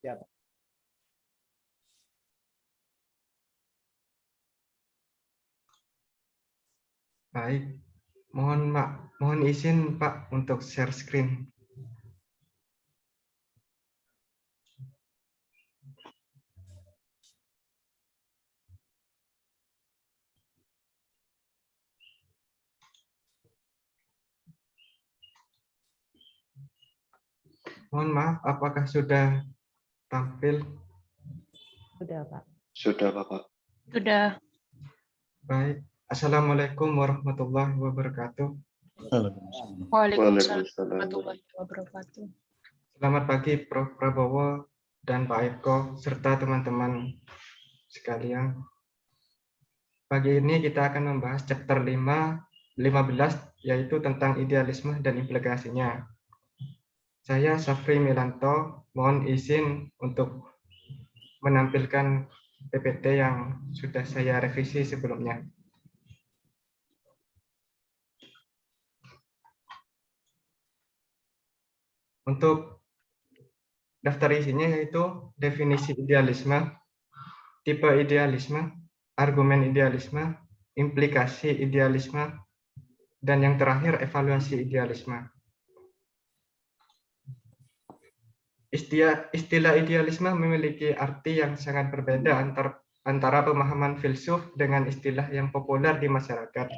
Siap. Baik, mohon izin Pak untuk share screen. Mohon maaf, apakah sudah tampil? Sudah, Pak. Sudah, Bapak. Sudah. Baik, Assalamualaikum warahmatullahi wabarakatuh. Waalaikumsalam warahmatullahi wabarakatuh. Selamat pagi Prof. Prabowo dan Pak Eko serta teman-teman sekalian. Pagi ini kita akan membahas chapter 15 yaitu tentang idealisme dan implikasinya. Saya Safri Milanto, mohon izin untuk menampilkan PPT yang sudah saya revisi sebelumnya. Untuk daftar isinya yaitu definisi idealisme, tipe idealisme, argumen idealisme, implikasi idealisme, dan yang terakhir evaluasi idealisme. Istilah idealisme memiliki arti yang sangat berbeda antara pemahaman filsuf dengan istilah yang populer di masyarakat.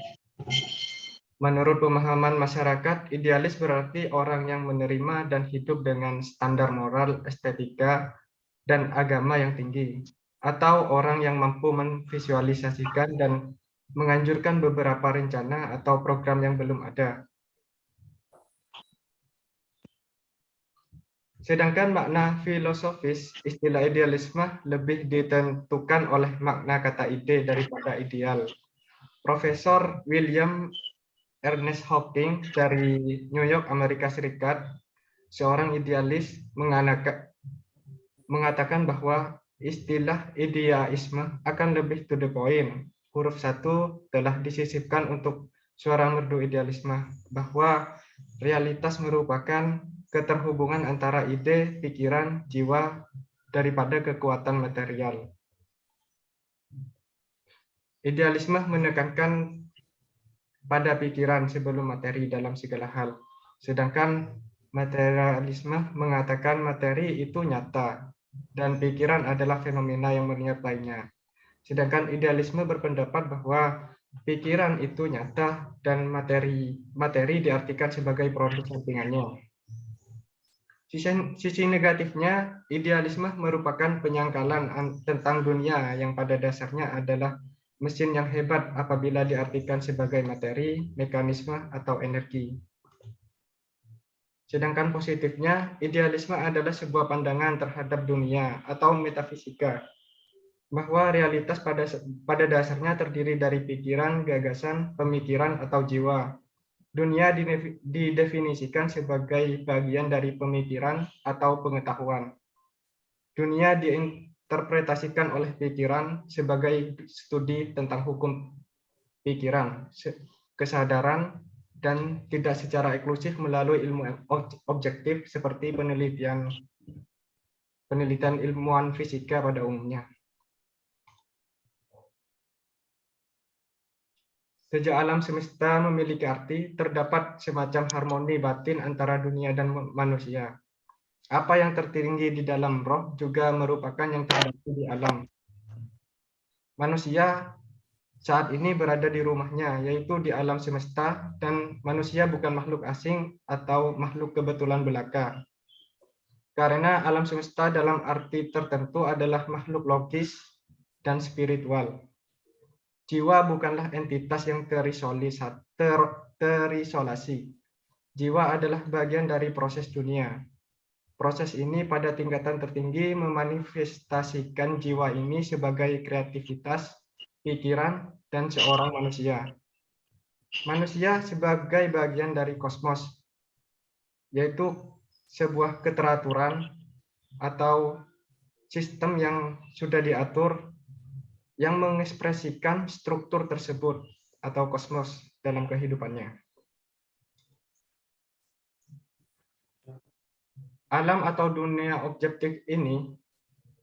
Menurut pemahaman masyarakat, idealis berarti orang yang menerima dan hidup dengan standar moral, estetika, dan agama yang tinggi, atau orang yang mampu memvisualisasikan dan menganjurkan beberapa rencana atau program yang belum ada. Sedangkan makna filosofis, istilah idealisme lebih ditentukan oleh makna kata ide daripada ideal. Profesor William Ernest Hawking dari New York, Amerika Serikat, seorang idealis mengatakan bahwa istilah idealisme akan lebih to the point. Huruf 1 telah disisipkan untuk suara merdu idealisme, bahwa realitas merupakan keterhubungan antara ide, pikiran, jiwa, daripada kekuatan material. Idealisme menekankan pada pikiran sebelum materi dalam segala hal. Sedangkan materialisme mengatakan materi itu nyata dan pikiran adalah fenomena yang menyertainya. Sedangkan idealisme berpendapat bahwa pikiran itu nyata dan materi diartikan sebagai produk sampingannya. Sisi negatifnya, idealisme merupakan penyangkalan tentang dunia yang pada dasarnya adalah mesin yang hebat apabila diartikan sebagai materi, mekanisme, atau energi. Sedangkan positifnya, idealisme adalah sebuah pandangan terhadap dunia atau metafisika, bahwa realitas pada dasarnya terdiri dari pikiran, gagasan, pemikiran, atau jiwa. Dunia didefinisikan sebagai bagian dari pemikiran atau pengetahuan. Dunia diinterpretasikan oleh pikiran sebagai studi tentang hukum pikiran, kesadaran, dan tidak secara eksklusif melalui ilmu objektif seperti penelitian ilmuwan fisika pada umumnya. Sejak alam semesta memiliki arti, terdapat semacam harmoni batin antara dunia dan manusia. Apa yang tertinggi di dalam roh juga merupakan yang terdapat di alam. Manusia saat ini berada di rumahnya, yaitu di alam semesta, dan manusia bukan makhluk asing atau makhluk kebetulan belaka. Karena alam semesta dalam arti tertentu adalah makhluk logis dan spiritual. Jiwa bukanlah entitas yang terisolasi. Jiwa adalah bagian dari proses dunia. Proses ini pada tingkatan tertinggi memanifestasikan jiwa ini sebagai kreativitas, pikiran, dan seorang manusia. Manusia sebagai bagian dari kosmos, yaitu sebuah keteraturan atau sistem yang sudah diatur yang mengekspresikan struktur tersebut atau kosmos dalam kehidupannya. Alam atau dunia objektif ini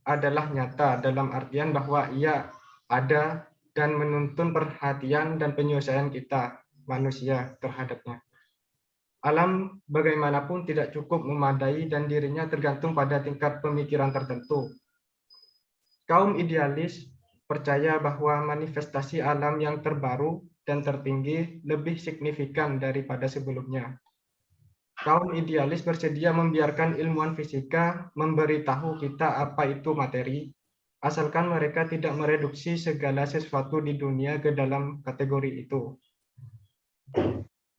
adalah nyata dalam artian bahwa ia ada dan menuntun perhatian dan penyelesaian kita, manusia, terhadapnya. Alam bagaimanapun tidak cukup memadai dan dirinya tergantung pada tingkat pemikiran tertentu. Kaum idealis percaya bahwa manifestasi alam yang terbaru dan tertinggi lebih signifikan daripada sebelumnya. Kaum idealis bersedia membiarkan ilmuwan fisika memberitahu kita apa itu materi, asalkan mereka tidak mereduksi segala sesuatu di dunia ke dalam kategori itu.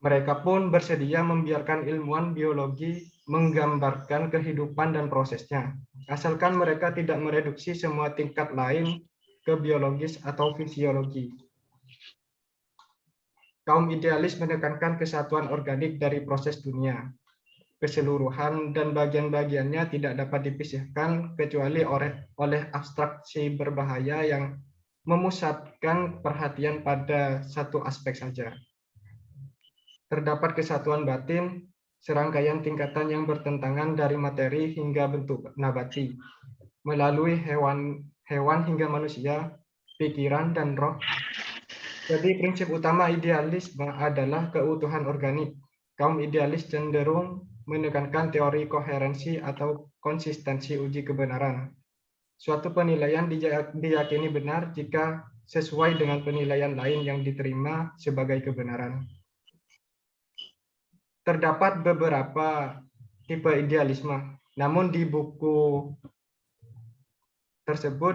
Mereka pun bersedia membiarkan ilmuwan biologi menggambarkan kehidupan dan prosesnya, asalkan mereka tidak mereduksi semua tingkat lain ke biologis atau fisiologi. Kaum idealis menekankan kesatuan organik dari proses dunia. Keseluruhan dan bagian-bagiannya tidak dapat dipisahkan kecuali oleh abstraksi berbahaya yang memusatkan perhatian pada satu aspek saja. Terdapat kesatuan batin, serangkaian tingkatan yang bertentangan dari materi hingga bentuk nabati, melalui hewan hingga manusia, pikiran, dan roh. Jadi prinsip utama idealisme adalah keutuhan organik. Kaum idealis cenderung menekankan teori koherensi atau konsistensi uji kebenaran. Suatu penilaian diyakini benar jika sesuai dengan penilaian lain yang diterima sebagai kebenaran. Terdapat beberapa tipe idealisme, namun di buku tersebut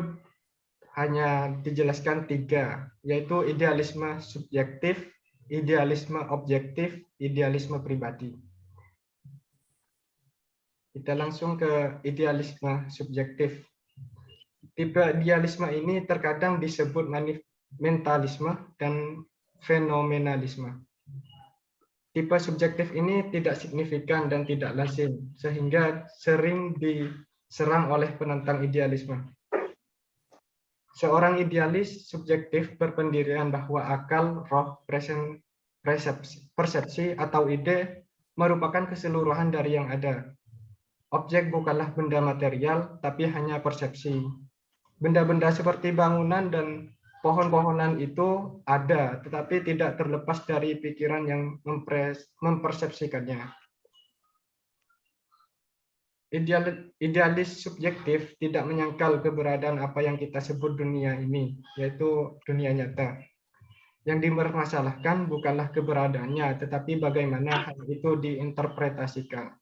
hanya dijelaskan 3, yaitu idealisme subjektif, idealisme objektif, idealisme pribadi. Kita langsung ke idealisme subjektif. Tipe idealisme ini terkadang disebut mentalisme dan fenomenalisme. Tipe subjektif ini tidak signifikan dan tidak lazim, sehingga sering diserang oleh penentang idealisme. Seorang idealis subjektif berpendirian bahwa akal, roh, persepsi, atau ide merupakan keseluruhan dari yang ada. Objek bukanlah benda material, tapi hanya persepsi. Benda-benda seperti bangunan dan pohon-pohonan itu ada, tetapi tidak terlepas dari pikiran yang mempersepsikannya. Idealis subjektif tidak menyangkal keberadaan apa yang kita sebut dunia ini, yaitu dunia nyata. Yang dipermasalahkan bukanlah keberadaannya, tetapi bagaimana hal itu diinterpretasikan.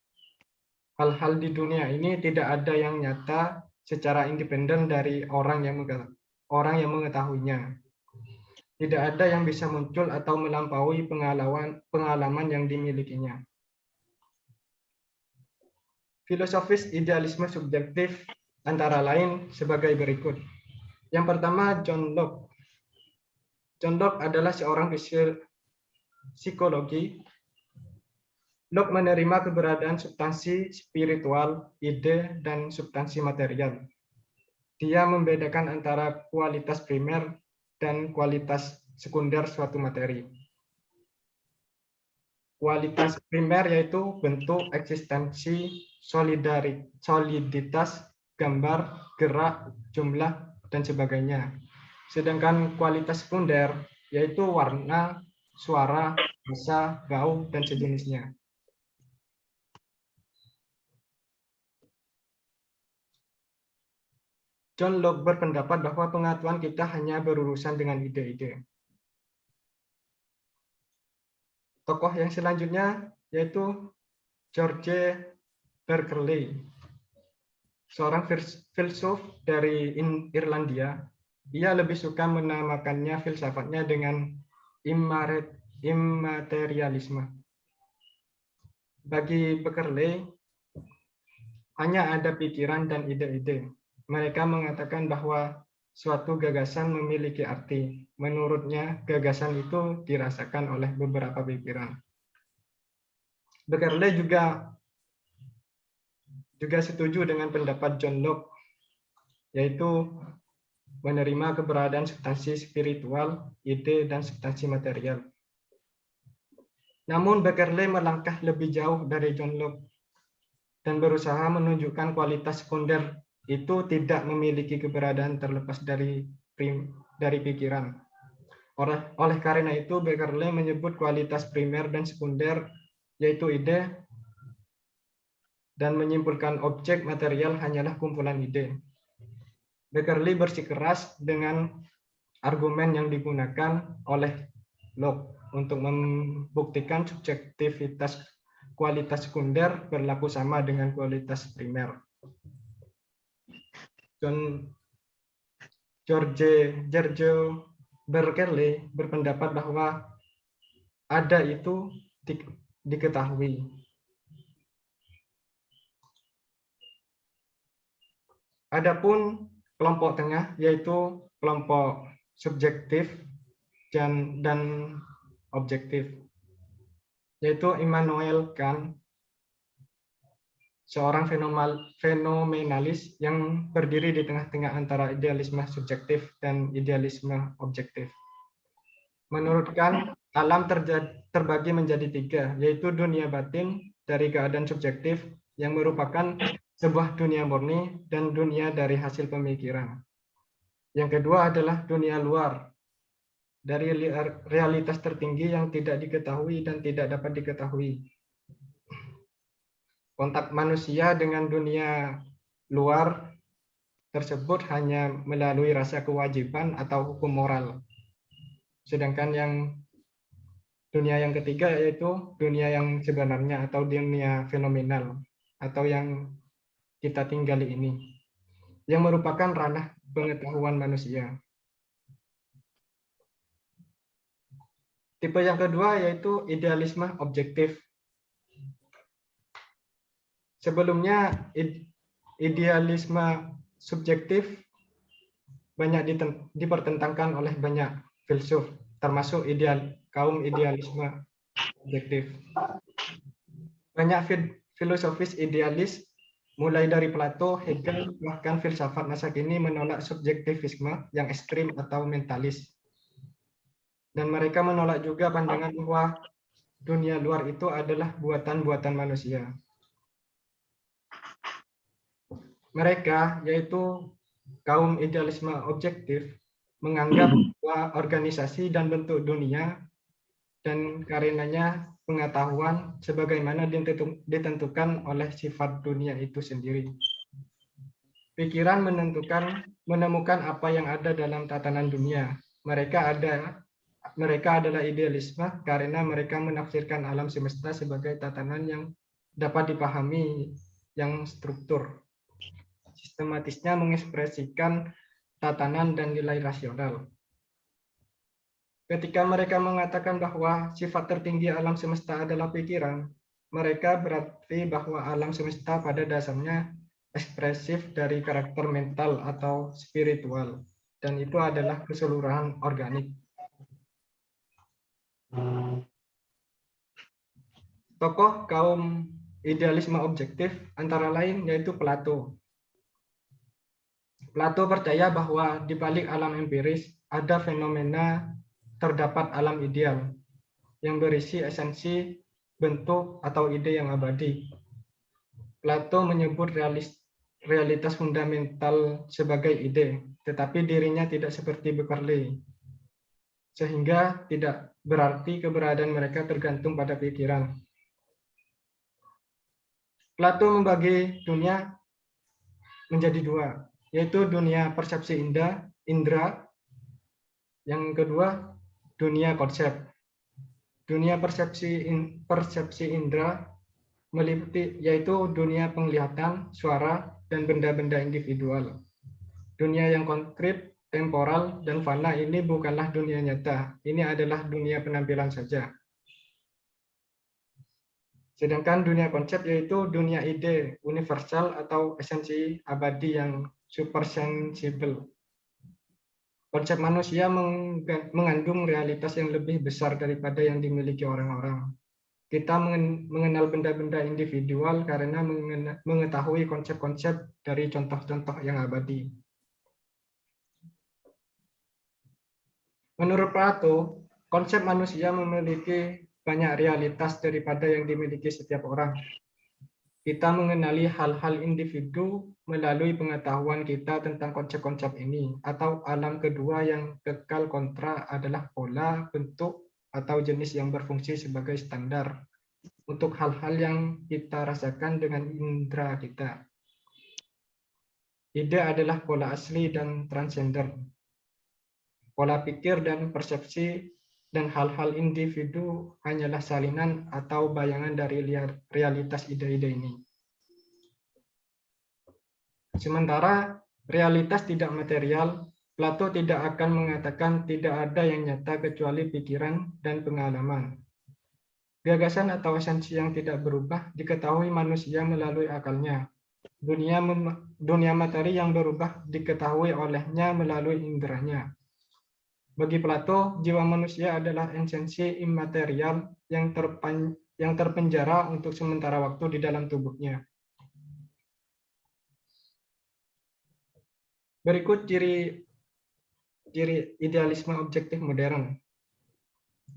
Hal-hal di dunia ini tidak ada yang nyata secara independen dari orang yang mengetahuinya. Tidak ada yang bisa muncul atau melampaui pengalaman yang dimilikinya. Filosofis idealisme subjektif antara lain sebagai berikut. Yang pertama, John Locke. John Locke adalah seorang psikologi. Locke menerima keberadaan substansi spiritual, ide, dan substansi material. Dia membedakan antara kualitas primer dan kualitas sekunder suatu materi. Kualitas primer yaitu bentuk, eksistensi, soliditas, gambar, gerak, jumlah, dan sebagainya. Sedangkan kualitas sekunder yaitu warna, suara, rasa, bau, dan sejenisnya. John Locke berpendapat bahwa pengetahuan kita hanya berurusan dengan ide-ide. Tokoh yang selanjutnya yaitu George Berkeley, seorang filsuf dari Irlandia. Dia lebih suka menamakannya filsafatnya dengan immaterialisme. Bagi Berkeley, hanya ada pikiran dan ide-ide. Mereka mengatakan bahwa suatu gagasan memiliki arti. Menurutnya, gagasan itu dirasakan oleh beberapa pikiran. Berkeley juga setuju dengan pendapat John Locke, yaitu menerima keberadaan substansi spiritual, ide, dan substansi material. Namun Berkeley melangkah lebih jauh dari John Locke. dan berusaha menunjukkan kualitas sekunder itu tidak memiliki keberadaan terlepas dari pikiran. Oleh karena itu, Beckerle menyebut kualitas primer dan sekunder, yaitu ide, dan menyimpulkan objek material hanyalah kumpulan ide. Beckerle bersikeras dengan argumen yang digunakan oleh Locke untuk membuktikan subjektivitas kualitas sekunder berlaku sama dengan kualitas primer. George Berkeley berpendapat bahwa ada itu diketahui. Adapun kelompok tengah yaitu kelompok subjektif dan objektif, yaitu Immanuel Kant, seorang fenomenalis yang berdiri di tengah-tengah antara idealisme subjektif dan idealisme objektif. Menurut Kant, alam terbagi menjadi tiga, yaitu dunia batin dari keadaan subjektif yang merupakan sebuah dunia murni dan dunia dari hasil pemikiran. Yang kedua adalah dunia luar, dari realitas tertinggi yang tidak diketahui dan tidak dapat diketahui. Kontak manusia dengan dunia luar tersebut hanya melalui rasa kewajiban atau hukum moral. Sedangkan dunia yang ketiga yaitu dunia yang sebenarnya atau dunia fenomenal atau yang kita tinggali ini, yang merupakan ranah pengetahuan manusia. Tipe yang kedua yaitu idealisme objektif. Sebelumnya idealisme subjektif banyak dipertentangkan oleh banyak filsuf, termasuk kaum idealisme objektif. Banyak filosofis idealis, mulai dari Plato, Hegel, bahkan filsafat masa kini menolak subjektivisme yang ekstrim atau mentalis. Dan mereka menolak juga pandangan bahwa dunia luar itu adalah buatan-buatan manusia. Mereka, yaitu kaum idealisme objektif, menganggap bahwa organisasi dan bentuk dunia dan karenanya pengetahuan sebagaimana ditentukan oleh sifat dunia itu sendiri. Pikiran menemukan apa yang ada dalam tatanan dunia. Mereka adalah idealisme karena mereka menafsirkan alam semesta sebagai tatanan yang dapat dipahami yang struktur. Sistematisnya mengekspresikan tatanan dan nilai rasional. Ketika mereka mengatakan bahwa sifat tertinggi alam semesta adalah pikiran, mereka berarti bahwa alam semesta pada dasarnya ekspresif dari karakter mental atau spiritual, dan itu adalah keseluruhan organik. Tokoh kaum idealisme objektif antara lain yaitu Plato. Plato percaya bahwa di balik alam empiris ada fenomena terdapat alam ideal yang berisi esensi, bentuk, atau ide yang abadi. Plato menyebut realitas fundamental sebagai ide, tetapi dirinya tidak seperti Beckerle, sehingga tidak berarti keberadaan mereka tergantung pada pikiran. Plato membagi dunia menjadi dua, yaitu dunia persepsi indra, yang kedua dunia konsep. Dunia persepsi indra meliputi yaitu dunia penglihatan, suara, dan benda-benda individual. Dunia yang konkret, temporal, dan fana ini bukanlah dunia nyata. Ini adalah dunia penampilan saja. Sedangkan dunia konsep yaitu dunia ide, universal atau esensi abadi yang supersensible. Konsep manusia mengandung realitas yang lebih besar daripada yang dimiliki orang-orang. Kita mengenal benda-benda individual karena mengetahui konsep-konsep dari contoh-contoh yang abadi. Menurut Plato, konsep manusia memiliki banyak realitas daripada yang dimiliki setiap orang. Kita mengenali hal-hal individu melalui pengetahuan kita tentang konsep-konsep ini, atau alam kedua yang kekal kontra adalah pola, bentuk, atau jenis yang berfungsi sebagai standar untuk hal-hal yang kita rasakan dengan indera kita. Ide adalah pola asli dan transender. Pola pikir dan persepsi dan hal-hal individu hanyalah salinan atau bayangan dari realitas ide-ide ini. Sementara realitas tidak material, Plato tidak akan mengatakan tidak ada yang nyata kecuali pikiran dan pengalaman. Gagasan atau esensi yang tidak berubah diketahui manusia melalui akalnya. Dunia materi yang berubah diketahui olehnya melalui inderanya. Bagi Plato, jiwa manusia adalah esensi imaterial yang terpenjara untuk sementara waktu di dalam tubuhnya. Berikut ciri idealisme objektif modern.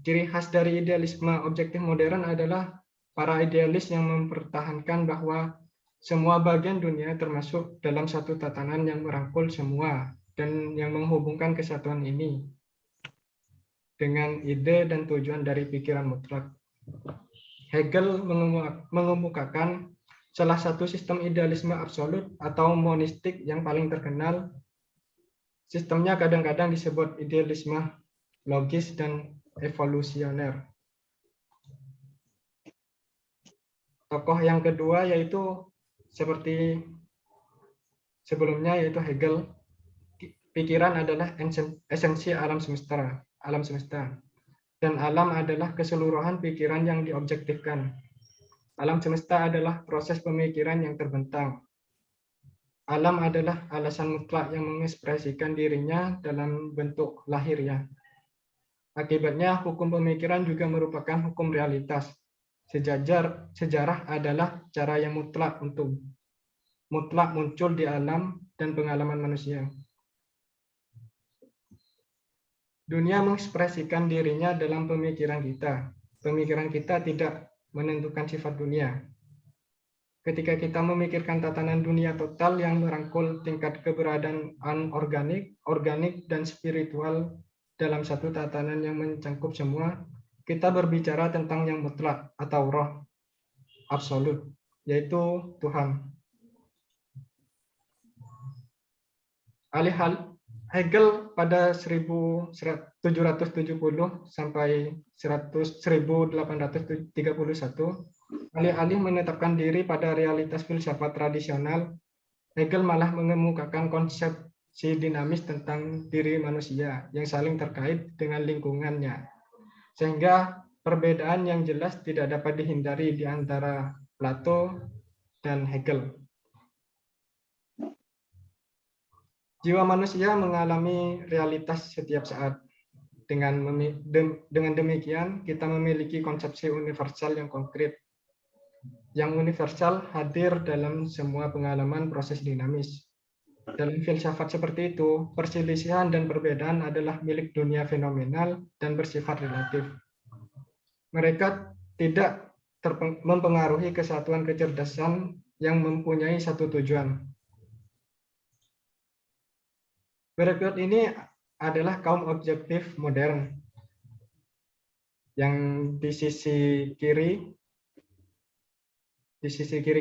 Ciri khas dari idealisme objektif modern adalah para idealis yang mempertahankan bahwa semua bagian dunia termasuk dalam satu tatanan yang merangkul semua dan yang menghubungkan kesatuan ini dengan ide dan tujuan dari pikiran mutlak. Hegel mengemukakan salah satu sistem idealisme absolut atau monistik yang paling terkenal. Sistemnya kadang-kadang disebut idealisme logis dan evolusioner. Tokoh yang kedua yaitu seperti sebelumnya yaitu Hegel. Pikiran adalah esensi alam semesta. Dan alam adalah keseluruhan pikiran yang diobjektifkan. Alam semesta adalah proses pemikiran yang terbentang. Alam adalah alasan mutlak yang mengekspresikan dirinya dalam bentuk lahiriah. Akibatnya, hukum pemikiran juga merupakan hukum realitas. Sejarah adalah cara yang mutlak muncul di alam dan pengalaman manusia. Dunia mengekspresikan dirinya dalam pemikiran kita. Pemikiran kita tidak menentukan sifat dunia. Ketika kita memikirkan tatanan dunia total yang merangkul tingkat keberadaan anorganik, organik, dan spiritual dalam satu tatanan yang mencangkup semua, kita berbicara tentang yang mutlak atau roh absolut, yaitu Tuhan. Hegel pada 1770 sampai 1831 alih-alih menetapkan diri pada realitas filsafat tradisional, Hegel malah mengemukakan konsepsi dinamis tentang diri manusia yang saling terkait dengan lingkungannya. Sehingga perbedaan yang jelas tidak dapat dihindari di antara Plato dan Hegel. Jiwa manusia mengalami realitas setiap saat. Dengan demikian, kita memiliki konsepsi universal yang konkret. Yang universal hadir dalam semua pengalaman proses dinamis. Dalam filsafat seperti itu, perselisihan dan perbedaan adalah milik dunia fenomenal dan bersifat relatif. Mereka tidak mempengaruhi kesatuan kecerdasan yang mempunyai satu tujuan. Berikut ini adalah kaum objektif modern. Yang di sisi kiri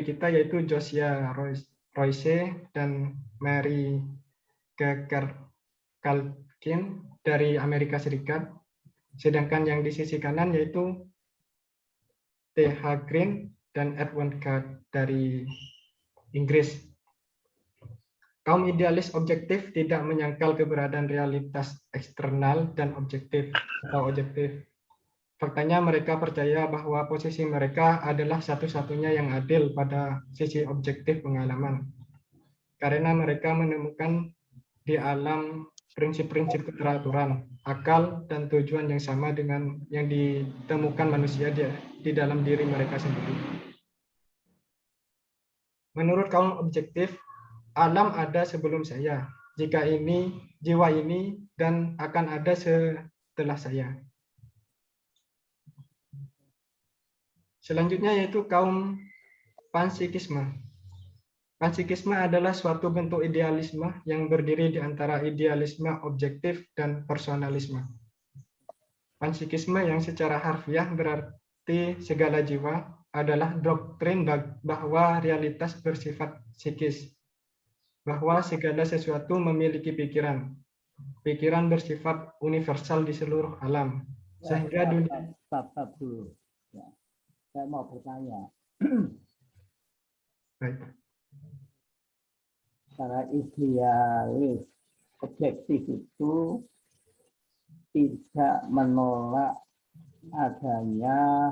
kita yaitu Josiah Royce dan Mary Kalkin dari Amerika Serikat. Sedangkan yang di sisi kanan yaitu T.H. Green dan Edwin Card dari Inggris. Kaum idealis objektif tidak menyangkal keberadaan realitas eksternal dan objektif. Faktanya mereka percaya bahwa posisi mereka adalah satu-satunya yang adil pada sisi objektif pengalaman. Karena mereka menemukan di alam prinsip-prinsip keteraturan, akal, dan tujuan yang sama dengan yang ditemukan manusia di dalam diri mereka sendiri. Menurut kaum objektif, alam ada sebelum saya, jiwa ini, dan akan ada setelah saya. Selanjutnya yaitu kaum Panpsikisme. Panpsikisme adalah suatu bentuk idealisme yang berdiri di antara idealisme objektif dan personalisme. Panpsikisme yang secara harfiah berarti segala jiwa adalah doktrin bahwa realitas bersifat psikis, bahwa segala sesuatu memiliki pikiran. Pikiran bersifat universal di seluruh alam, sehingga dunia. Stop dulu. Ya. Saya mau bertanya. Baik. Secara idealis, objektif itu tidak menolak adanya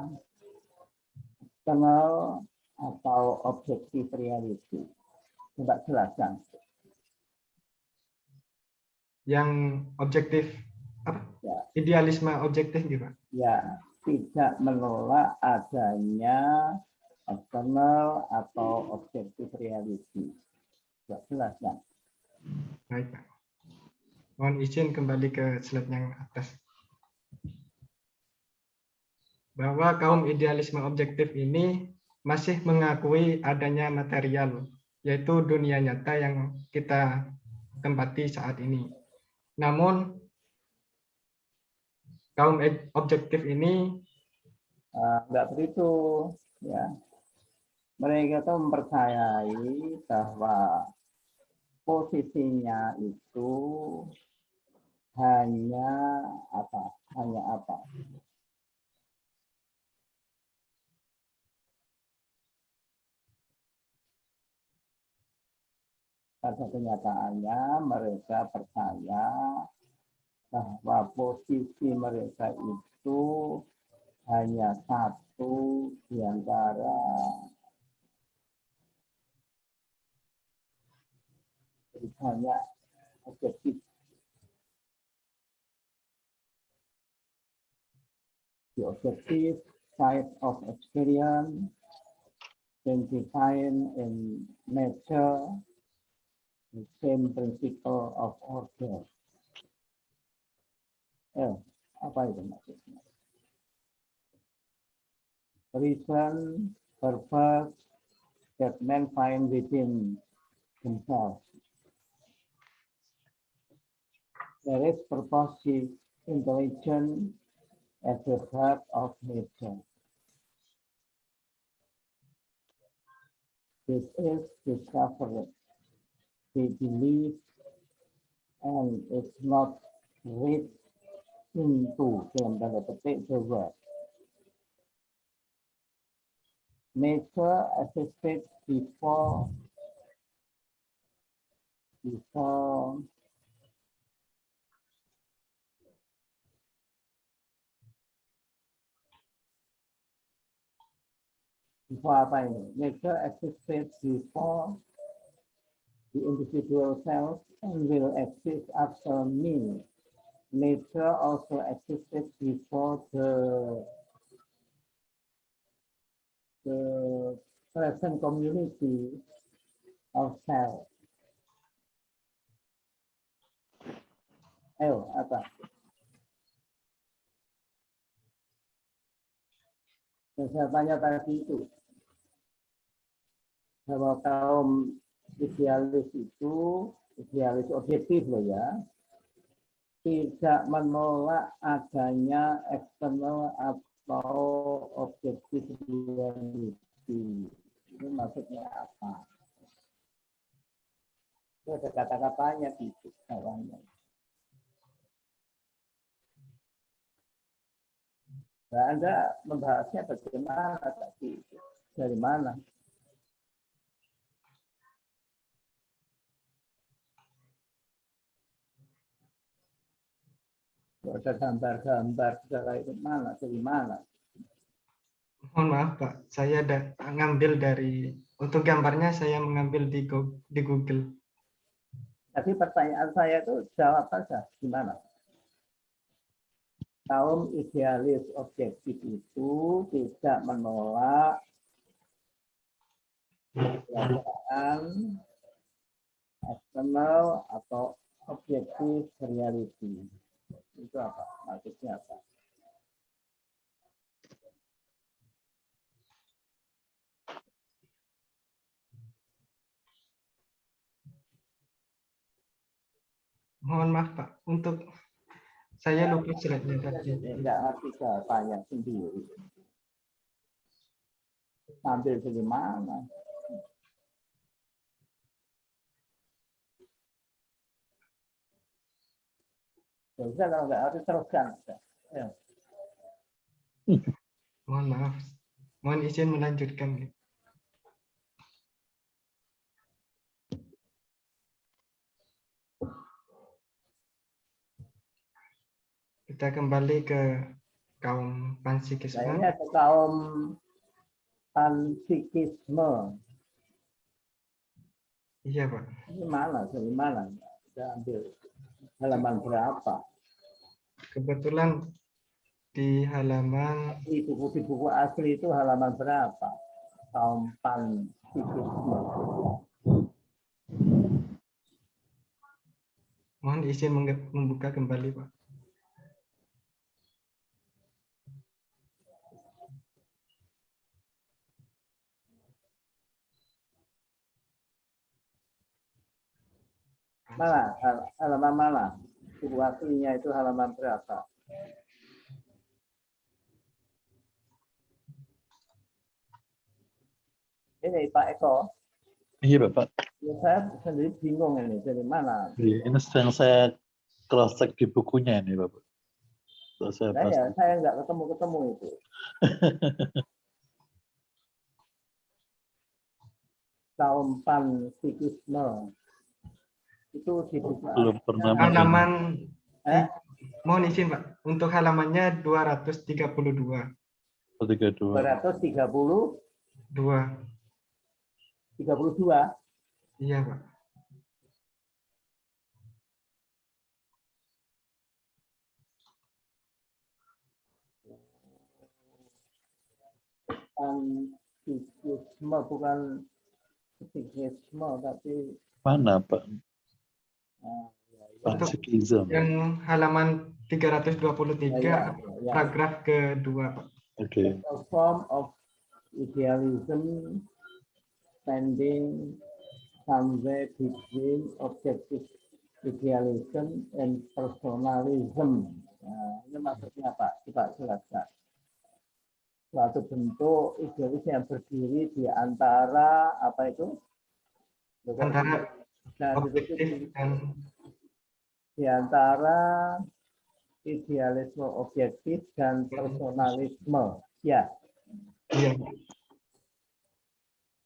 external atau objektif reality. Coba jelaskan. Yang objektif apa? Ya. Idealisme objektif gimana? Ya, tidak menolak adanya external atau objektif reality. Coba jelaskan. Baik, Pak. Mohon izin kembali ke slide yang atas. Bahwa kaum idealisme objektif ini masih mengakui adanya material, yaitu dunia nyata yang kita tempati saat ini. Namun, kaum objektif ini Enggak begitu, ya. Mereka itu mempercayai bahwa posisinya itu hanya apa? Pada kenyataannya mereka percaya bahwa posisi mereka itu hanya satu di antara banyak objektif. The objective side of experience can define in nature the same principle of order. Apa itu maksudnya? Reason, purpose that men find within themselves. There is purposive intelligence at the heart of nature. This is discovered, we believe, and it's not read into the word. Nature existed before apa ini? Nature existed before the individual self and will exist after me. Nature also existed before the present community of self. Ayo, apa? Saya tanya tadi itu, bahwa kaum idealis itu, idealis objektif loh ya, tidak menolak adanya eksternal atau objektif reality. Itu maksudnya apa? Itu ada kata-katanya gitu kawannya. Nah, Anda membahasnya bagaimana tadi? Dari mana? Ada gambar-gambar segala itu mana? Dari mana? Mohon maaf Pak, saya ngambil untuk gambarnya saya mengambil di Google. Tapi pertanyaan saya itu jawab saja, gimana? Kaum idealis objektif itu tidak menolak keadaan eksternal atau objektif reality. Itu apa? Maksudnya apa? Mohon maaf Pak, untuk saya lupa slide-nya tadi. Enggak ngerti tanya sendiri. Ambil dari mana? Ya udah kalau nggak harus teruskan. Ya. Mohon maaf. Mohon izin melanjutkan. Kita kembali ke kaum Nah, panpsikisme. ini ada kaum panpsikisme. Iya Pak. Ini mana? Dari mana? Kita ambil halaman berapa? Kebetulan di halaman Di buku asli itu halaman berapa? Kaum panpsikisme. mohon izin membuka kembali Pak. Mana? Halaman mana? Buku aslinya itu halaman berapa? Ini Pak Eko. Iya Bapak. Ya, saya sendiri bingung ini dari mana. Iya, ini sedang saya cross check di bukunya ini Bapak. Terus saya Saya nggak ketemu itu. Kaum panpsikisme itu dibuka. belum pernah Halaman mohon izin Pak, untuk halamannya 232. 32. 32. Iya Pak. Panpsikisme bukan psikisme tapi Mana Pak? Untuk Panpsikisme. yang halaman 323 ya. paragraf kedua Pak. Oke. A form of idealism standing somewhere between objective idealism and personalism. Nah, ini maksudnya apa? Coba jelaskan. Suatu bentuk idealis yang berdiri di antara apa itu? Antara Nah, objektif dan di antara idealisme objektif dan personalisme. Ya. iya.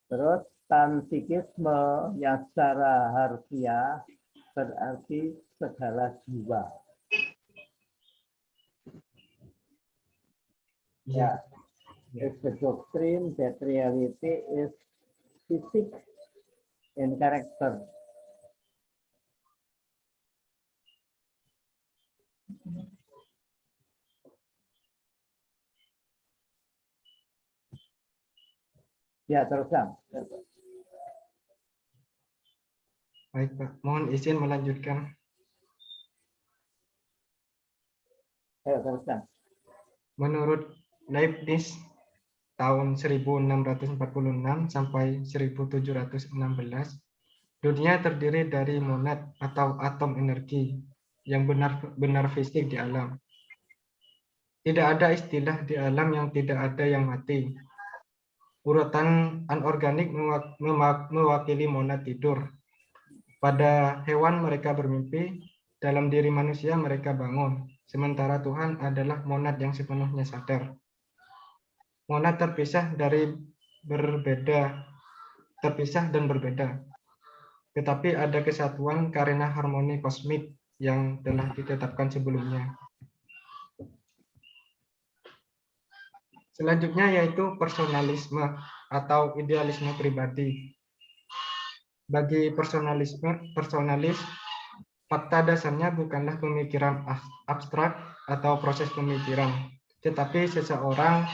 Terus panpsikisme yang secara harfiah berarti segala jiwa. Iya. It's the doctrine that reality is physics and character. Ya, teruskan. Baik Pak, mohon izin melanjutkan. Ayo, teruskan. Menurut Leibniz tahun 1646 sampai 1716, dunia terdiri dari monad atau atom energi yang benar-benar fisik di alam. Tidak ada istilah di alam yang tidak ada yang mati. Urutan anorganik mewakili monad tidur. Pada hewan mereka bermimpi, dalam diri manusia mereka bangun. Sementara Tuhan adalah monad yang sepenuhnya sadar. Monad terpisah dan berbeda. Tetapi ada kesatuan karena harmoni kosmik yang telah ditetapkan sebelumnya. Selanjutnya yaitu personalisme atau idealisme pribadi. Bagi personalis, fakta dasarnya bukanlah pemikiran abstrak atau proses pemikiran, tetapi seseorang,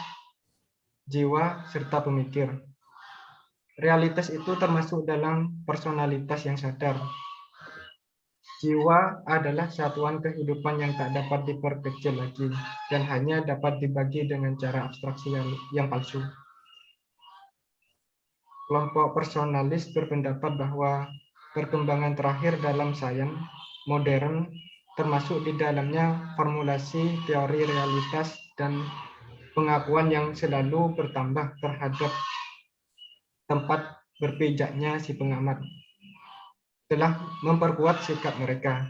jiwa, serta pemikir. Realitas itu termasuk dalam personalitas yang sadar. Jiwa adalah satuan kehidupan yang tak dapat diperkecil lagi dan hanya dapat dibagi dengan cara abstraksi yang palsu. Kelompok personalis berpendapat bahwa perkembangan terakhir dalam sains modern, termasuk di dalamnya formulasi teori realitas dan pengakuan yang selalu bertambah terhadap tempat berpijaknya si pengamat, telah memperkuat sikap mereka.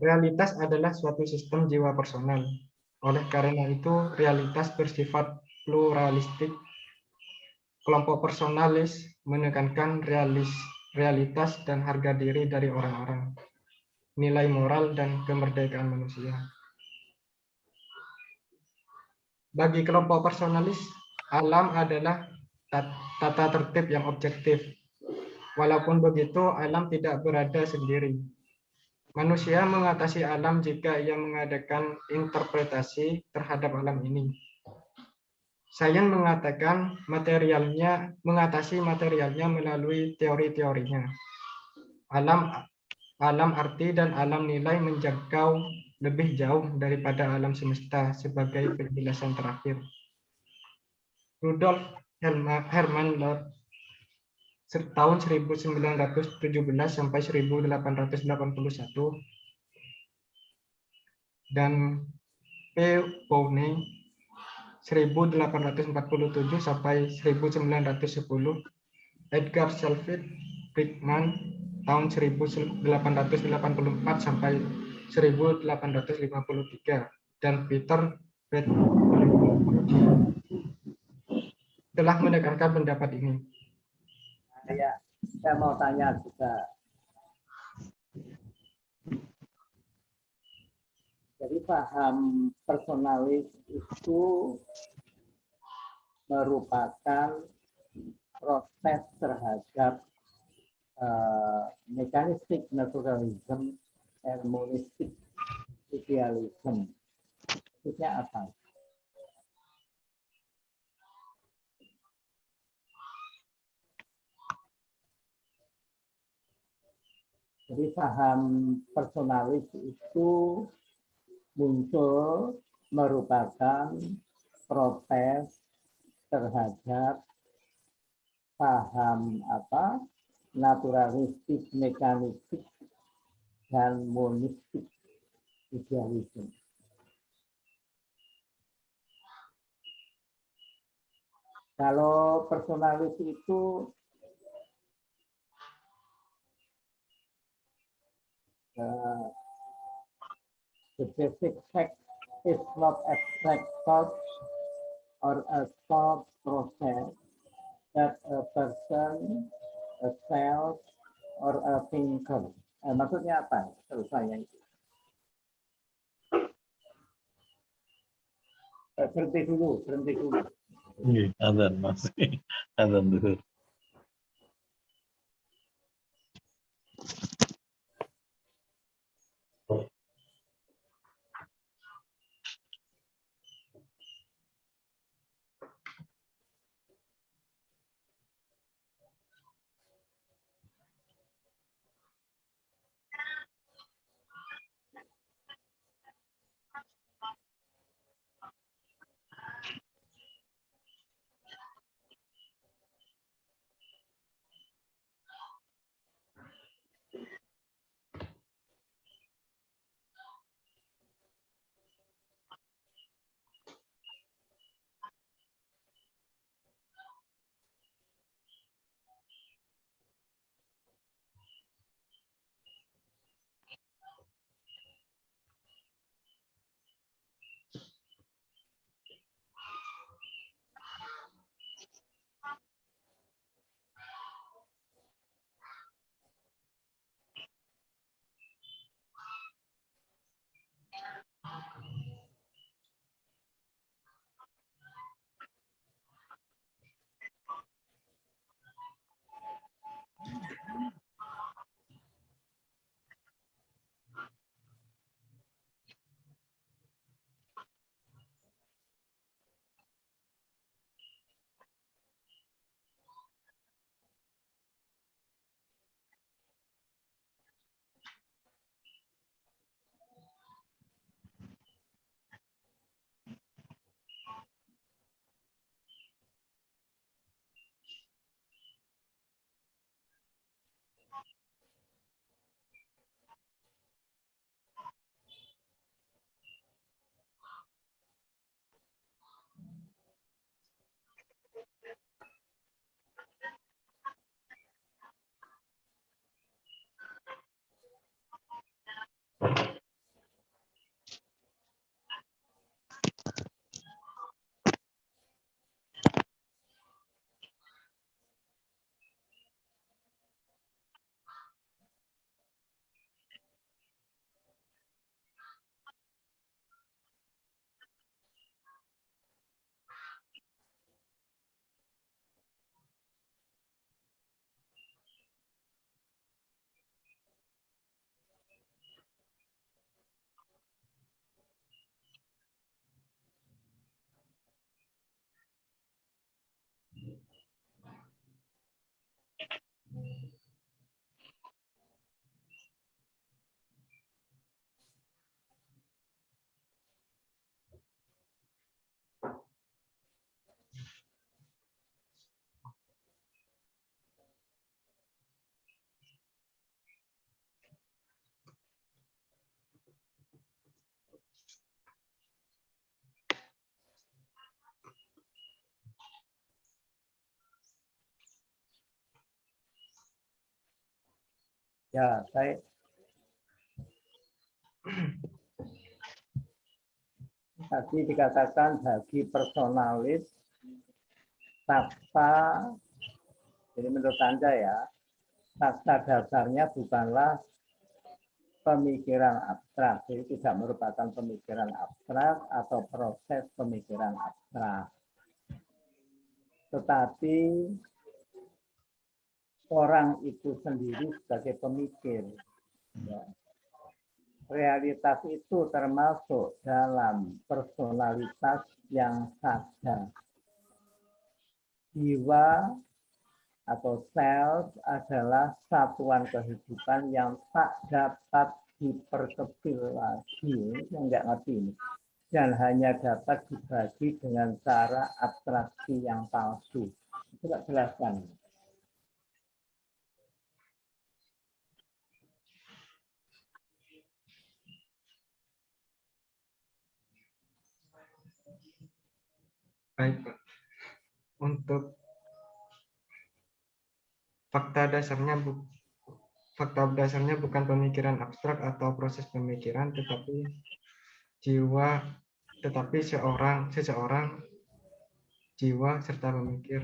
Realitas adalah suatu sistem jiwa personal. Oleh karena itu, realitas bersifat pluralistik. Kelompok personalis menekankan realitas dan harga diri dari orang-orang, nilai moral dan kemerdekaan manusia. Bagi kelompok personalis, alam adalah tata tertib yang objektif. Walaupun begitu, alam tidak berada sendiri. Manusia mengatasi alam jika ia mengadakan interpretasi terhadap alam ini. Sains mengatakan mengatasi materialnya melalui teori-teorinya. Alam arti dan alam nilai menjangkau lebih jauh daripada alam semesta sebagai penjelasan terakhir. Rudolf Hermann Lord tahun 1917 sampai 1881 dan P. Powney 1847 sampai 1910, Edgar Selwyn Brickman tahun 1884 sampai 1853, dan Peter Bradford telah menekankan pendapat ini. Saya mau tanya juga. Jadi paham personalis itu merupakan proses terhadap mekanistik naturalisme, harmonistik idealisme. Maksudnya apa? Jadi paham personalis itu muncul merupakan protes terhadap paham naturalistik, mekanistik, dan monistik idealisme. Kalau personalis itu the basic fact is not abstract thought or a thought process that a person, a self, or a thinker. Maksudnya apa? Terus saya itu. Berhenti dulu. Iya, azan masih. Azan dulu. Ya, saya tadi dikatakan bagi personalis taksa, jadi menurut Anda ya, taksa dasarnya bukanlah pemikiran abstrak, jadi tidak merupakan pemikiran abstrak atau proses pemikiran abstrak. Tetapi orang itu sendiri sebagai pemikir. Ya. Realitas itu termasuk dalam personalitas yang sadar. Jiwa atau self adalah satuan kehidupan yang tak dapat diperkecil lagi, yang nggak ngerti ini, dan hanya dapat dibagi dengan cara abstraksi yang palsu. Coba jelaskan. Baik, Pak. Untuk fakta dasarnya bukan pemikiran abstrak atau proses pemikiran, tetapi seseorang jiwa serta pemikir.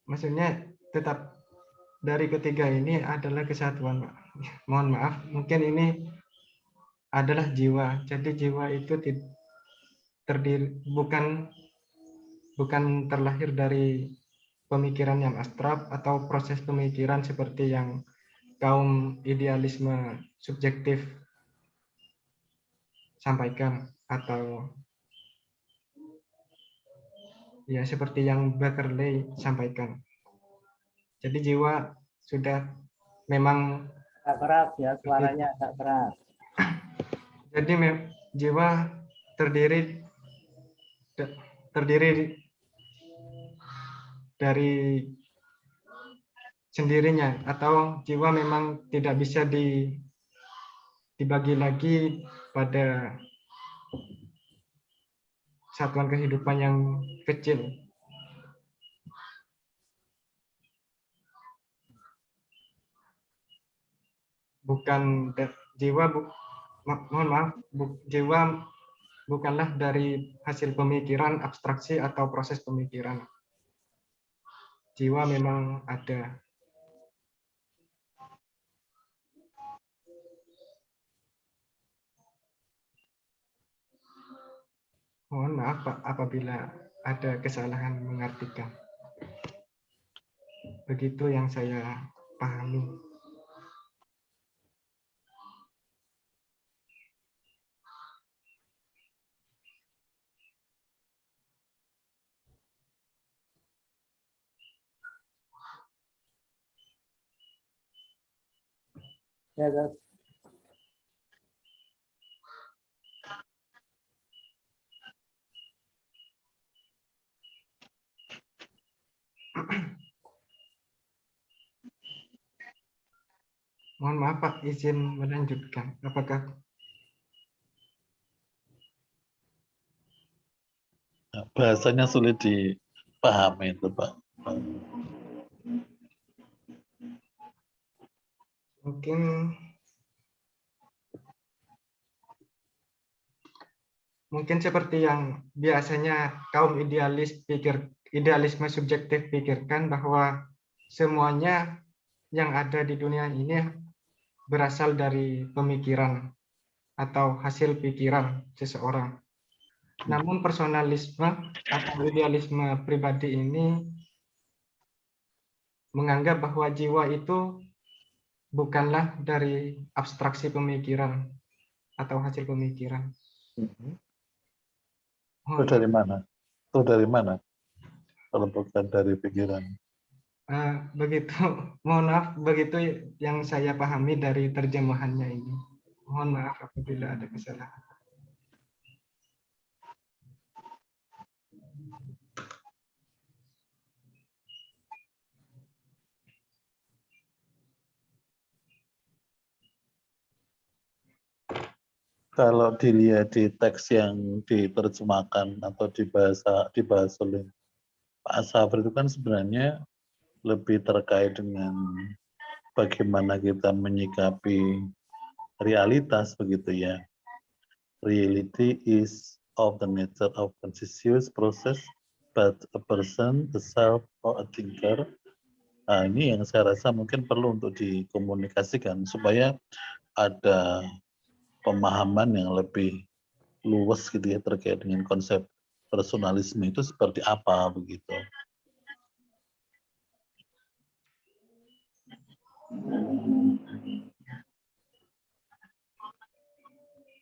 Maksudnya tetap dari ketiga ini adalah kesatuan, Pak. Mohon maaf, mungkin ini adalah jiwa. Jadi jiwa itu terdiri bukan terlahir dari pemikiran yang abstrak atau proses pemikiran seperti yang kaum idealisme subjektif sampaikan, atau ya seperti yang Berkeley sampaikan. Jadi jiwa sudah memang Agak keras ya, suaranya agak keras. jadi jiwa terdiri dari sendirinya, atau jiwa memang tidak bisa dibagi lagi pada satuan kehidupan yang kecil. Bukan jiwa, mohon maaf, jiwa bukanlah dari hasil pemikiran abstraksi atau proses pemikiran. Jiwa memang ada. Mohon maaf Pak apabila ada kesalahan mengartikan. Begitu yang saya pahami. Ya, guys. Mohon maaf Pak, izin melanjutkan. Apakah bahasanya sulit dipahami itu Pak? mungkin seperti yang biasanya kaum idealisme subjektif pikirkan, bahwa semuanya yang ada di dunia ini berasal dari pemikiran atau hasil pikiran seseorang. Namun personalisme atau idealisme pribadi ini menganggap bahwa jiwa itu bukanlah dari abstraksi pemikiran atau hasil pemikiran. Itu dari mana? Itu dari mana? Kalau bukan dari pikiran. Begitu, mohon maaf, begitu yang saya pahami dari terjemahannya ini. Mohon maaf apabila ada kesalahan. Kalau dilihat di teks yang diterjemahkan atau dibahas oleh Pak Safri itu kan sebenarnya lebih terkait dengan bagaimana kita menyikapi realitas begitu ya. Reality is of the nature of conscious process, but a person, a self, or a thinker. Nah, ini yang saya rasa mungkin perlu untuk dikomunikasikan supaya ada pemahaman yang lebih luas gitu ya terkait dengan konsep personalisme itu seperti apa begitu.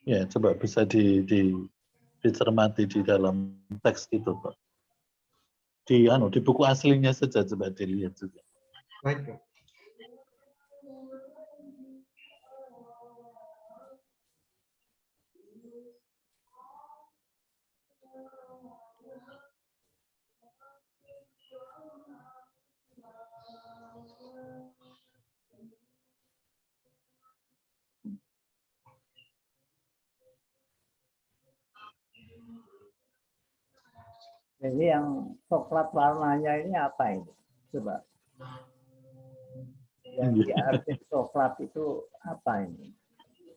Ya, coba bisa dicermati di dalam teks itu, Pak. Di buku aslinya saja coba dilihat juga. Baik, Pak. Jadi yang coklat warnanya ini apa ini? Coba. Yang diarti coklat itu apa ini?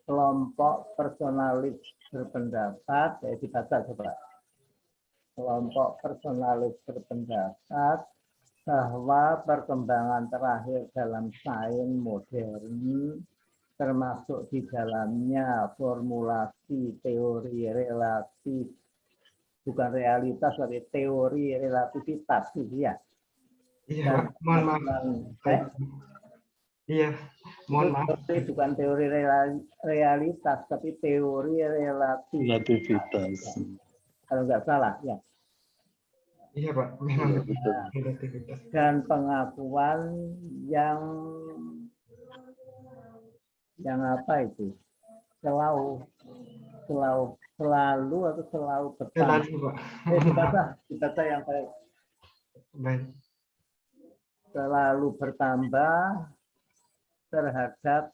Kelompok personalis berpendapat, dibaca coba. Kelompok personalis berpendapat bahwa perkembangan terakhir dalam sains modern termasuk di dalamnya formulasi teori relatif, bukan realitas tapi teori relativitas gitu ya. Iya, Pak. Mohon maaf. Baik. Iya, mohon maaf. Bukan teori realitas tapi teori relativitas. Kalau nggak salah ya. Iya, Pak. Memang betul. relativitas. Dan pengakuan yang apa itu? Selalu atau selalu bertambah. Selalu, Pak. Dibaca yang baik. Baik. Selalu bertambah terhadap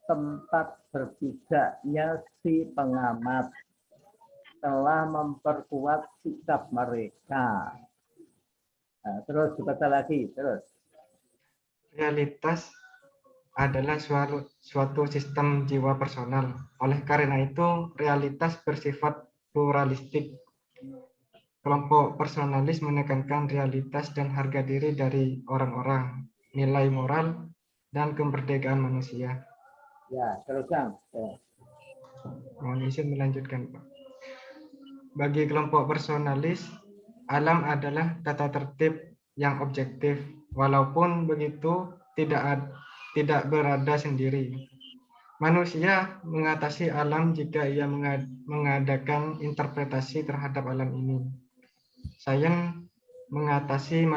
tempat berpijaknya si pengamat telah memperkuat sikap mereka. Nah, terus dibaca lagi, terus. Realitas adalah suatu sistem jiwa personal. Oleh karena itu, realitas bersifat pluralistik. Kelompok personalis menekankan realitas dan harga diri dari orang-orang, nilai moral, dan kemerdekaan manusia. Ya, teruskan. Ya. Mohon izin melanjutkan, Pak. Bagi kelompok personalis, alam adalah tata tertib yang objektif, walaupun begitu tidak berada sendiri. Manusia mengatasi alam jika ia mengadakan interpretasi terhadap alam ini. Sains mengatasi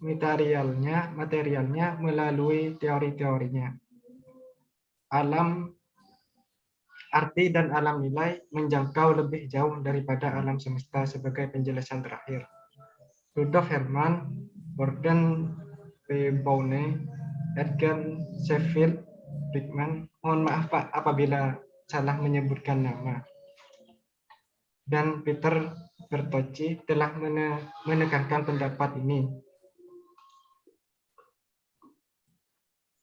materialnya melalui teori-teorinya. Arti dan alam nilai menjangkau lebih jauh daripada alam semesta sebagai penjelasan terakhir. Rudolf Hermann, Gordon P. Boone, Edgar Sheffield Brickman, mohon maaf Pak apabila salah menyebutkan nama, dan Peter Bertocci telah menekankan pendapat ini.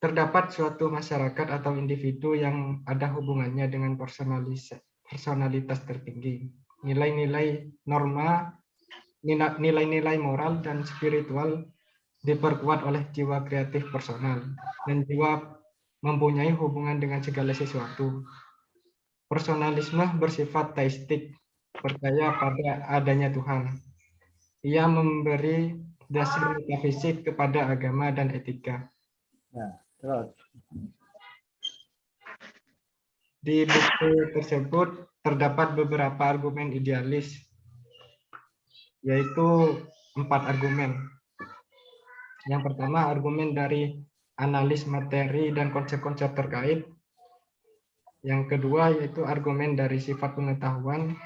Terdapat suatu masyarakat atau individu yang ada hubungannya dengan personalitas tertinggi. Nilai-nilai norma, nilai-nilai moral dan spiritual diperkuat oleh jiwa kreatif personal dan jiwa mempunyai hubungan dengan segala sesuatu. Personalisme bersifat teistik, percaya pada adanya Tuhan. Ia memberi dasar metafisik kepada agama dan etika. Nah, terus. Di buku tersebut terdapat beberapa argumen idealis, yaitu 4 argumen. Yang pertama, argumen dari analis materi dan konsep-konsep terkait. Yang kedua, yaitu argumen dari sifat pengetahuan.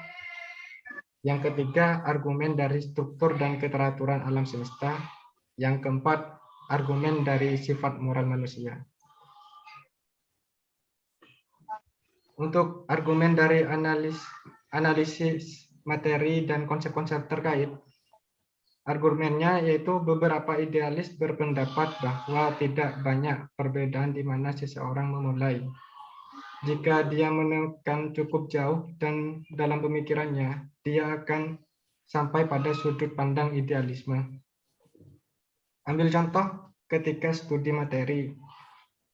Yang ketiga, argumen dari struktur dan keteraturan alam semesta. Yang keempat, argumen dari sifat moral manusia. Untuk argumen dari analisis materi dan konsep-konsep terkait, Argumennya yaitu beberapa idealis berpendapat bahwa tidak banyak perbedaan di mana seseorang memulai. Jika dia menekan cukup jauh dan dalam pemikirannya, dia akan sampai pada sudut pandang idealisme. Ambil contoh ketika studi materi.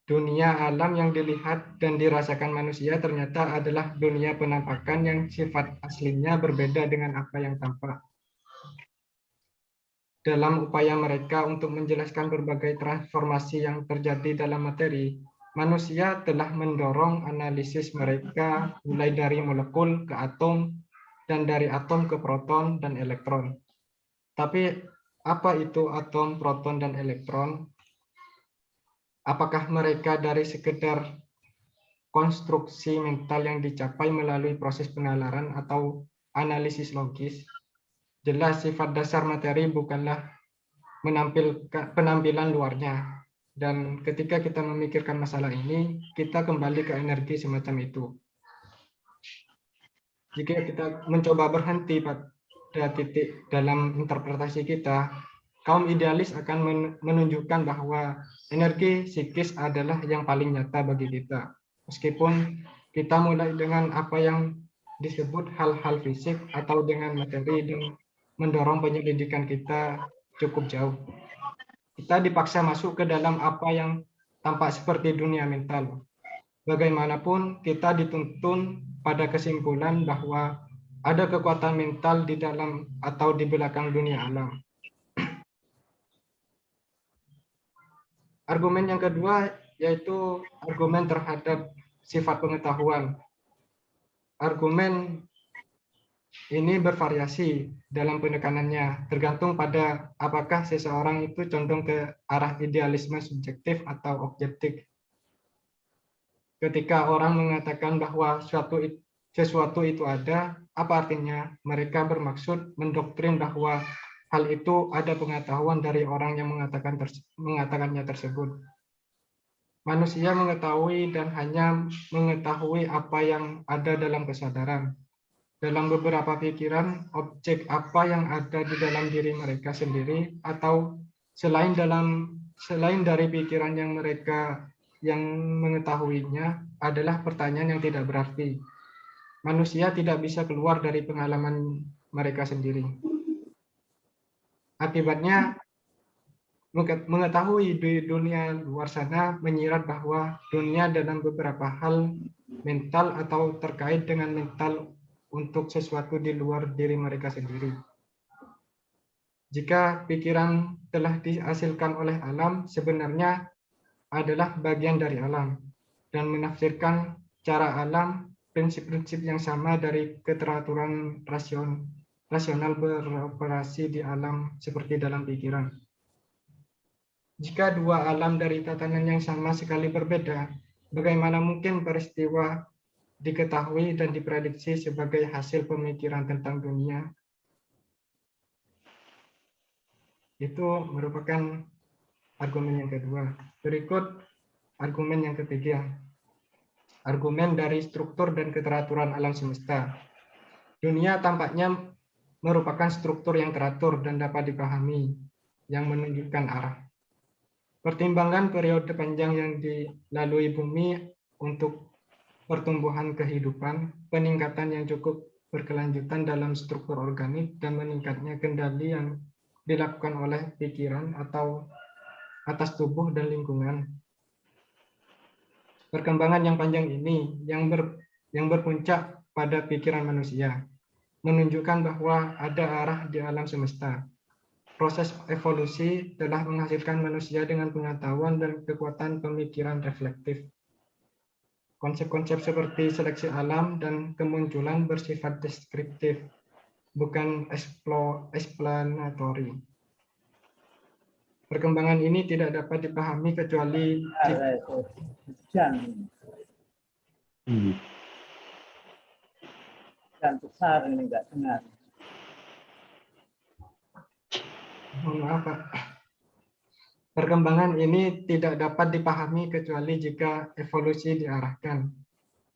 Dunia alam yang dilihat dan dirasakan manusia ternyata adalah dunia penampakan yang sifat aslinya berbeda dengan apa yang tampak. Dalam upaya mereka untuk menjelaskan berbagai transformasi yang terjadi dalam materi, manusia telah mendorong analisis mereka mulai dari molekul ke atom dan dari atom ke proton dan elektron. Tapi apa itu atom, proton, dan elektron? Apakah mereka dari sekedar konstruksi mental yang dicapai melalui proses penalaran atau analisis logis? Jelas sifat dasar materi bukanlah penampilan luarnya. Dan ketika kita memikirkan masalah ini, kita kembali ke energi semacam itu. Jika kita mencoba berhenti pada titik dalam interpretasi kita, kaum idealis akan menunjukkan bahwa energi psikis adalah yang paling nyata bagi kita. Meskipun kita mulai dengan apa yang disebut hal-hal fisik atau dengan materi dan mendorong penyelidikan kita cukup jauh. Kita dipaksa masuk ke dalam apa yang tampak seperti dunia mental. Bagaimanapun kita dituntun pada kesimpulan bahwa ada kekuatan mental di dalam atau di belakang dunia alam. Argumen yang kedua yaitu argumen terhadap sifat pengetahuan. Argumen ini bervariasi dalam penekanannya, tergantung pada apakah seseorang itu condong ke arah idealisme subjektif atau objektif. Ketika orang mengatakan bahwa sesuatu itu ada, apa artinya? Mereka bermaksud mendoktrin bahwa hal itu ada pengetahuan dari orang yang mengatakannya tersebut. Manusia mengetahui dan hanya mengetahui apa yang ada dalam kesadaran. Dalam beberapa pikiran, objek apa yang ada di dalam diri mereka sendiri atau selain dari pikiran yang mereka yang mengetahuinya adalah pertanyaan yang tidak berarti. Manusia tidak bisa keluar dari pengalaman mereka sendiri. Akibatnya, mengetahui di dunia luar sana menyirat bahwa dunia dalam beberapa hal mental atau terkait dengan mental untuk sesuatu di luar diri mereka sendiri. Jika pikiran telah dihasilkan oleh alam, sebenarnya adalah bagian dari alam dan menafsirkan cara alam prinsip-prinsip yang sama dari keteraturan rasional beroperasi di alam seperti dalam pikiran. Jika dua alam dari tatanan yang sama sekali berbeda, bagaimana mungkin peristiwa diketahui dan diprediksi sebagai hasil pemikiran tentang dunia? Itu merupakan argumen yang kedua. Berikut argumen yang ketiga. Argumen dari struktur dan keteraturan alam semesta. Dunia tampaknya merupakan struktur yang teratur dan dapat dipahami, yang menunjukkan arah. Pertimbangan periode panjang yang dilalui bumi untuk pertumbuhan kehidupan, peningkatan yang cukup berkelanjutan dalam struktur organik, dan meningkatnya kendali yang dilakukan oleh pikiran atau atas tubuh dan lingkungan. Perkembangan yang panjang ini yang berpuncak pada pikiran manusia menunjukkan bahwa ada arah di alam semesta. Proses evolusi telah menghasilkan manusia dengan pengetahuan dan kekuatan pemikiran reflektif. Konsep-konsep seperti seleksi alam dan kemunculan bersifat deskriptif, bukan eksplanatori. Perkembangan ini tidak dapat dipahami kecuali Hujan besar ini nggak dengar. Maaf, Pak. Perkembangan ini tidak dapat dipahami kecuali jika evolusi diarahkan.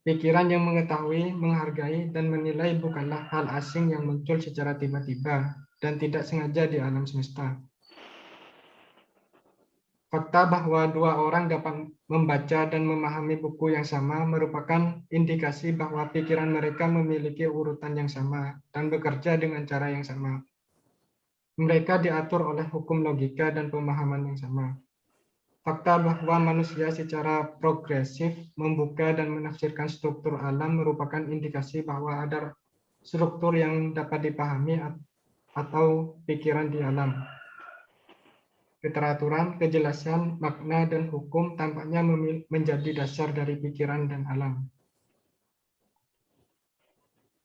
Pikiran yang mengetahui, menghargai, dan menilai bukanlah hal asing yang muncul secara tiba-tiba, dan tidak sengaja di alam semesta. Fakta bahwa dua orang dapat membaca dan memahami buku yang sama merupakan indikasi bahwa pikiran mereka memiliki urutan yang sama dan bekerja dengan cara yang sama. Mereka diatur oleh hukum logika dan pemahaman yang sama. Fakta bahwa manusia secara progresif membuka dan menafsirkan struktur alam merupakan indikasi bahwa ada struktur yang dapat dipahami atau pikiran di alam. Keteraturan, kejelasan, makna, dan hukum tampaknya menjadi dasar dari pikiran dan alam.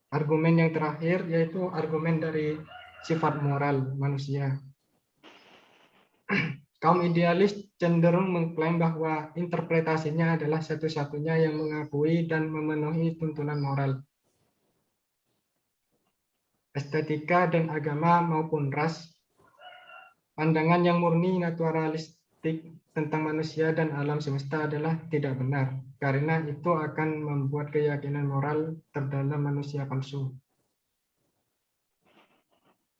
Argumen yang terakhir yaitu argumen dari sifat moral manusia. Kaum idealis cenderung mengklaim bahwa interpretasinya adalah satu-satunya yang mengakui dan memenuhi tuntunan moral. Estetika dan agama maupun ras, pandangan yang murni naturalistik tentang manusia dan alam semesta adalah tidak benar, karena itu akan membuat keyakinan moral terdalam manusia palsu.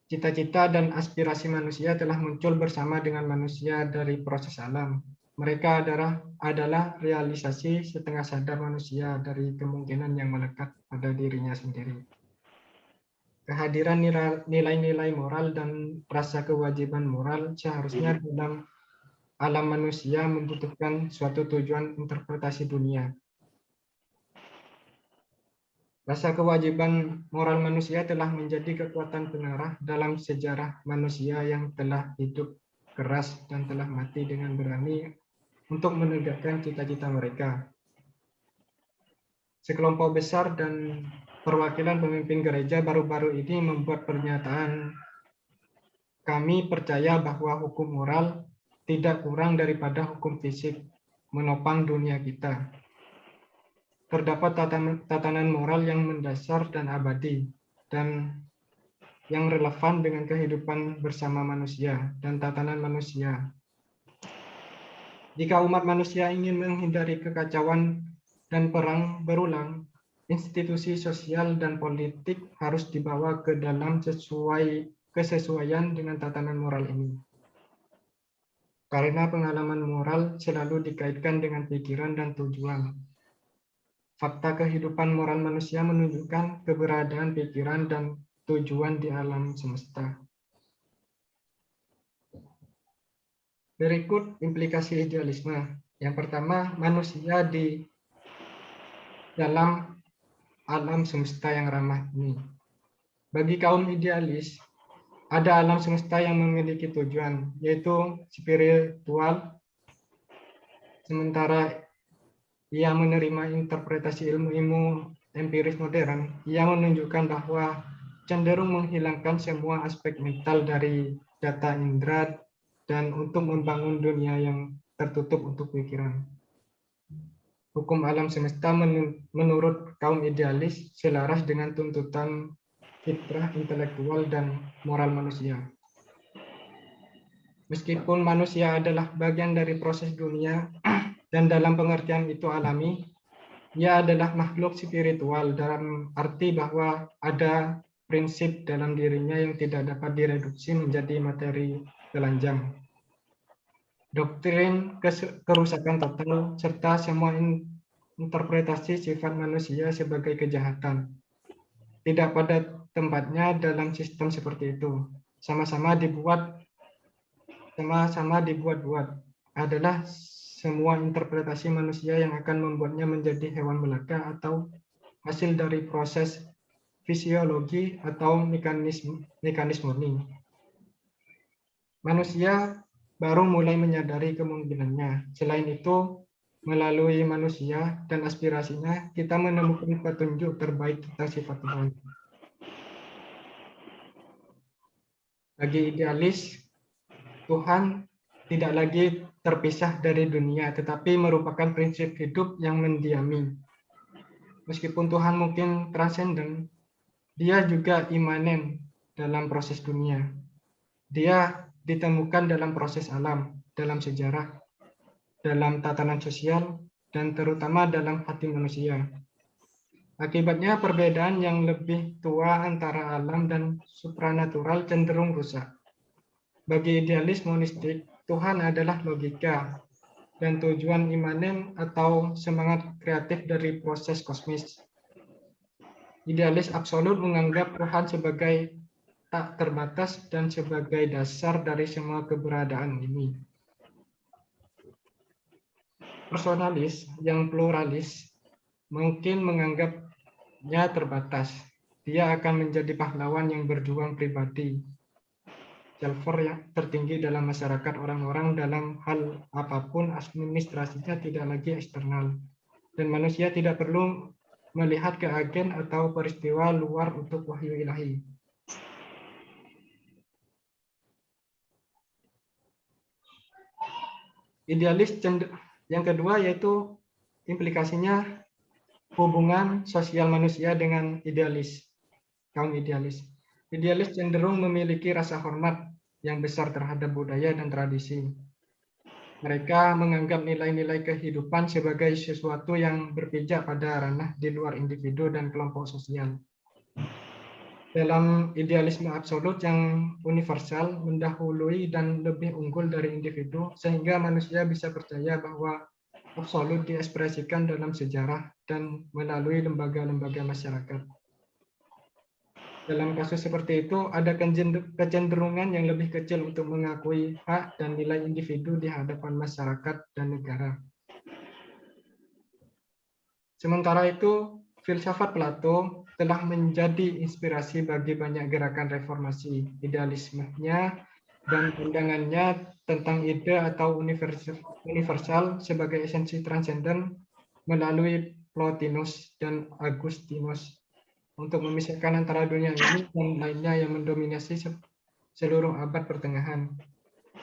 Cita-cita dan aspirasi manusia telah muncul bersama dengan manusia dari proses alam. Mereka adalah realisasi setengah sadar manusia dari kemungkinan yang melekat pada dirinya sendiri. Kehadiran nilai-nilai moral dan rasa kewajiban moral seharusnya dalam alam manusia membutuhkan suatu tujuan interpretasi dunia. Rasa kewajiban moral manusia telah menjadi kekuatan pengarah dalam sejarah manusia yang telah hidup keras dan telah mati dengan berani untuk menegakkan cita-cita mereka. Sekelompok besar dan perwakilan pemimpin gereja baru-baru ini membuat pernyataan, kami percaya bahwa hukum moral tidak kurang daripada hukum fisik menopang dunia kita. Terdapat tatanan moral yang mendasar dan abadi, dan yang relevan dengan kehidupan bersama manusia dan tatanan manusia. Jika umat manusia ingin menghindari kekacauan dan perang berulang, institusi sosial dan politik harus dibawa ke dalam kesesuaian dengan tatanan moral ini. Karena pengalaman moral selalu dikaitkan dengan pikiran dan tujuan. Fakta kehidupan moral manusia menunjukkan keberadaan pikiran dan tujuan di alam semesta. Berikut implikasi idealisme. Yang pertama, manusia di dalam alam semesta yang ramah ini. Bagi kaum idealis, ada alam semesta yang memiliki tujuan, yaitu spiritual, sementara ia menerima interpretasi ilmu-ilmu empiris modern, ia menunjukkan bahwa cenderung menghilangkan semua aspek mental dari data indera dan untuk membangun dunia yang tertutup untuk pikiran. Hukum alam semesta menurut kaum idealis selaras dengan tuntutan fitrah intelektual dan moral manusia. Meskipun manusia adalah bagian dari proses dunia dan dalam pengertian itu alami, ia adalah makhluk spiritual dalam arti bahwa ada prinsip dalam dirinya yang tidak dapat direduksi menjadi materi telanjang. Doktrin kerusakan total serta semua interpretasi sifat manusia sebagai kejahatan tidak pada tempatnya dalam sistem seperti itu. Sama-sama dibuat-buat adalah semua interpretasi manusia yang akan membuatnya menjadi hewan belaka atau hasil dari proses fisiologi atau mekanisme murni. Manusia baru mulai menyadari kemungkinannya. Selain itu, melalui manusia dan aspirasinya, kita menemukan petunjuk terbaik tentang sifat Tuhan. Bagi idealis, Tuhan tidak lagi terpisah dari dunia, tetapi merupakan prinsip hidup yang mendiami. Meskipun Tuhan mungkin transenden, dia juga imanen dalam proses dunia. Dia ditemukan dalam proses alam, dalam sejarah, dalam tatanan sosial, dan terutama dalam hati manusia. Akibatnya perbedaan yang lebih tua antara alam dan supranatural cenderung rusak. Bagi idealis monistik, Tuhan adalah logika dan tujuan imanen atau semangat kreatif dari proses kosmis. Idealis absolut menganggap Tuhan sebagai tak terbatas dan sebagai dasar dari semua keberadaan ini. Personalis yang pluralis mungkin menganggapnya terbatas. Dia akan menjadi pahlawan yang berjuang pribadi. Selver yang tertinggi dalam masyarakat, orang-orang dalam hal apapun administrasinya tidak lagi eksternal. Dan manusia tidak perlu melihat ke agen atau peristiwa luar untuk wahyu ilahi. Idealis yang kedua yaitu implikasinya hubungan sosial manusia dengan idealis, kaum idealis. Idealis cenderung memiliki rasa hormat yang besar terhadap budaya dan tradisi. Mereka menganggap nilai-nilai kehidupan sebagai sesuatu yang berpijak pada ranah di luar individu dan kelompok sosial. Dalam idealisme absolut yang universal, mendahului dan lebih unggul dari individu, sehingga manusia bisa percaya bahwa absolut diekspresikan dalam sejarah dan melalui lembaga-lembaga masyarakat. Dalam kasus seperti itu, ada kecenderungan yang lebih kecil untuk mengakui hak dan nilai individu di hadapan masyarakat dan negara. Sementara itu, filsafat Plato telah menjadi inspirasi bagi banyak gerakan reformasi. Idealismenya dan pandangannya tentang ide atau universal sebagai esensi transenden melalui Plotinus dan Agustinus untuk memisahkan antara dunia ini dan lainnya yang mendominasi seluruh abad pertengahan.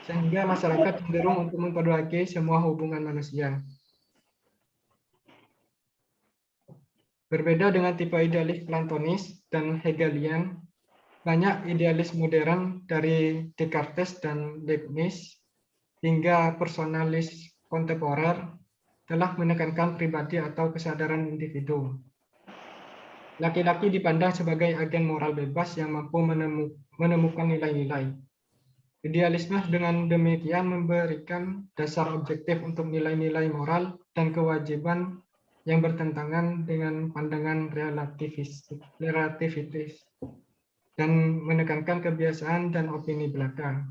Sehingga masyarakat cenderung untuk memperbaiki semua hubungan manusia. Berbeda dengan tipe idealis Platonis dan Hegelian, banyak idealis modern dari Descartes dan Leibniz hingga personalis kontemporer telah menekankan pribadi atau kesadaran individu. Laki-laki dipandang sebagai agen moral bebas yang mampu menemukan nilai-nilai. Idealisme dengan demikian memberikan dasar objektif untuk nilai-nilai moral dan kewajiban yang bertentangan dengan pandangan relativis dan menekankan kebiasaan dan opini belaka.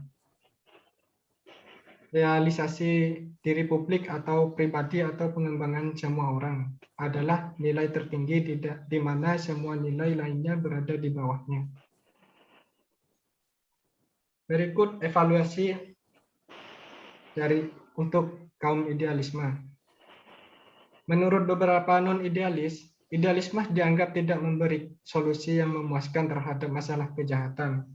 Realisasi diri publik atau pribadi atau pengembangan semua orang adalah nilai tertinggi di mana semua nilai lainnya berada di bawahnya. Berikut evaluasi untuk kaum idealisme. Menurut beberapa non-idealis, idealisme dianggap tidak memberi solusi yang memuaskan terhadap masalah kejahatan.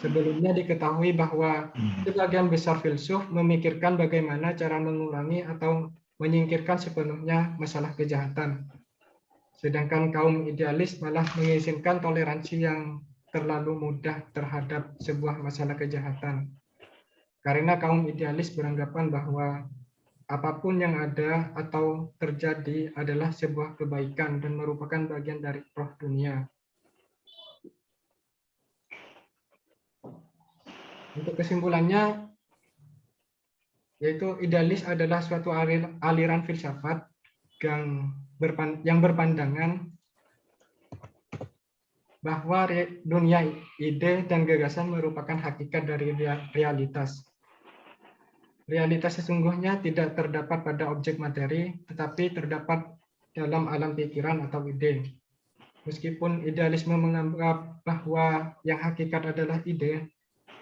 Sebelumnya diketahui bahwa sebagian besar filsuf memikirkan bagaimana cara mengurangi atau menyingkirkan sepenuhnya masalah kejahatan. Sedangkan kaum idealis malah mengizinkan toleransi yang terlalu mudah terhadap sebuah masalah kejahatan. Karena kaum idealis beranggapan bahwa apapun yang ada atau terjadi adalah sebuah kebaikan dan merupakan bagian dari roh dunia. Untuk kesimpulannya, yaitu idealis adalah suatu aliran filsafat yang berpandangan bahwa dunia ide dan gagasan merupakan hakikat dari realitas. Realitas sesungguhnya tidak terdapat pada objek materi, tetapi terdapat dalam alam pikiran atau ide. Meskipun idealisme menganggap bahwa yang hakikat adalah ide,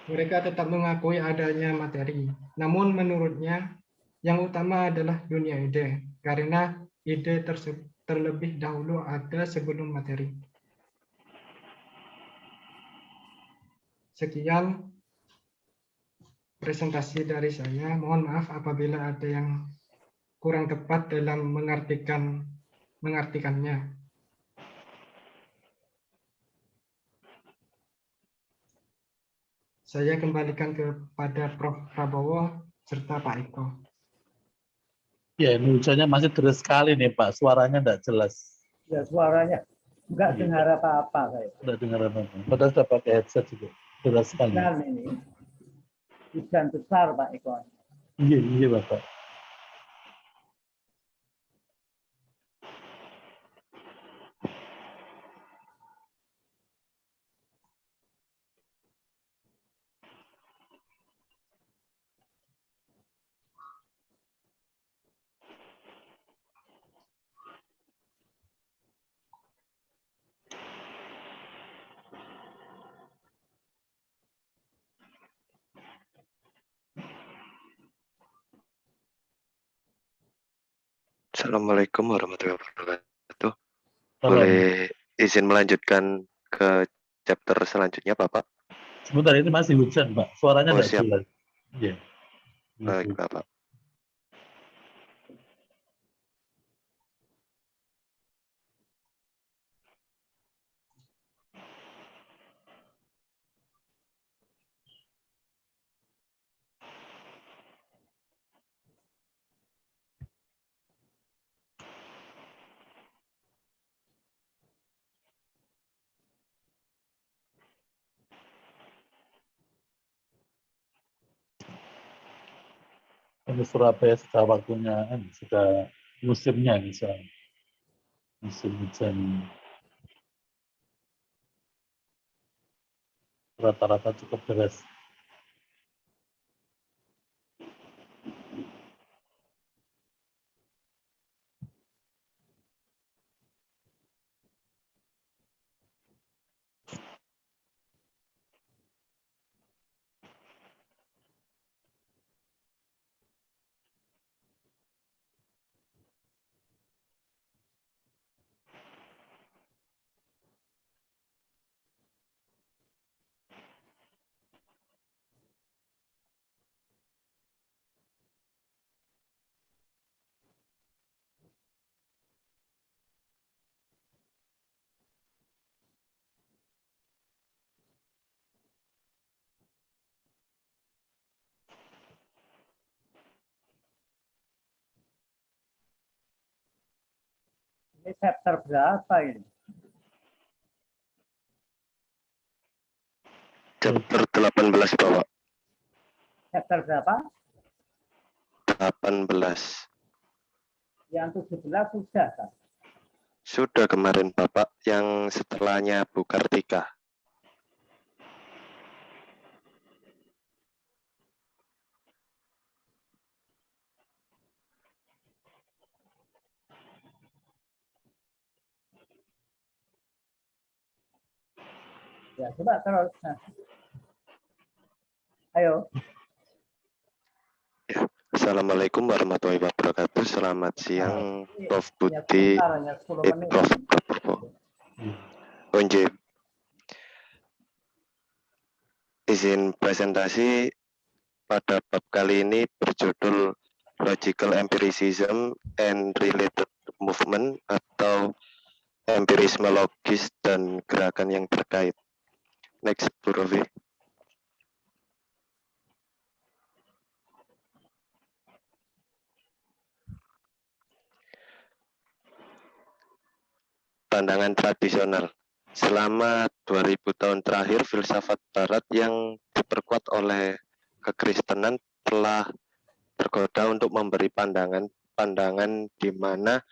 mereka tetap mengakui adanya materi. Namun menurutnya, yang utama adalah dunia ide, karena ide terlebih dahulu ada sebelum materi. Sekian presentasi dari saya. Mohon maaf apabila ada yang kurang tepat dalam mengartikannya. Saya kembalikan kepada Prof. Prabowo serta Pak Eko. Ya, ini hujannya masih deras sekali nih Pak, suaranya tidak jelas. Ya suaranya nggak Iya. dengar apa-apa saya. Tidak dengar apa-apa. Padahal sudah pakai headset juga. Jelas sekali. Dan ini hujan besar Pak Eko. Iya, iya Bapak. Assalamualaikum warahmatullahi wabarakatuh. Salam. Boleh izin melanjutkan ke chapter selanjutnya, Bapak? Sebentar, ini masih hujan, Pak. Suaranya Oh, tidak siap. jelas. Iya. Baik, Bapak. Ini Surabaya sudah waktunya, sudah musimnya misalnya. Musim hujan. Rata-rata cukup deras. Ini chapter berapa ini? Chapter 18, Bapak. Chapter berapa? 18. Yang 17 sudah kan? Sudah kemarin, Bapak, yang setelahnya Bu Kartika. Ya coba terus. Nah. Ayo. Ya. Assalamualaikum warahmatullahi wabarakatuh. Selamat siang, Prof. Ya Budi, sebentar, hanya 10 menit. Prof. Purwo. Onje. Izin presentasi pada bab kali ini berjudul Logical Empiricism and Related Movement atau empirisme logis dan gerakan yang terkait. Next, Bu Rofi. Pandangan tradisional. Selama 2000 tahun terakhir, filsafat barat yang diperkuat oleh kekristenan telah tergoda untuk memberi pandangan di mana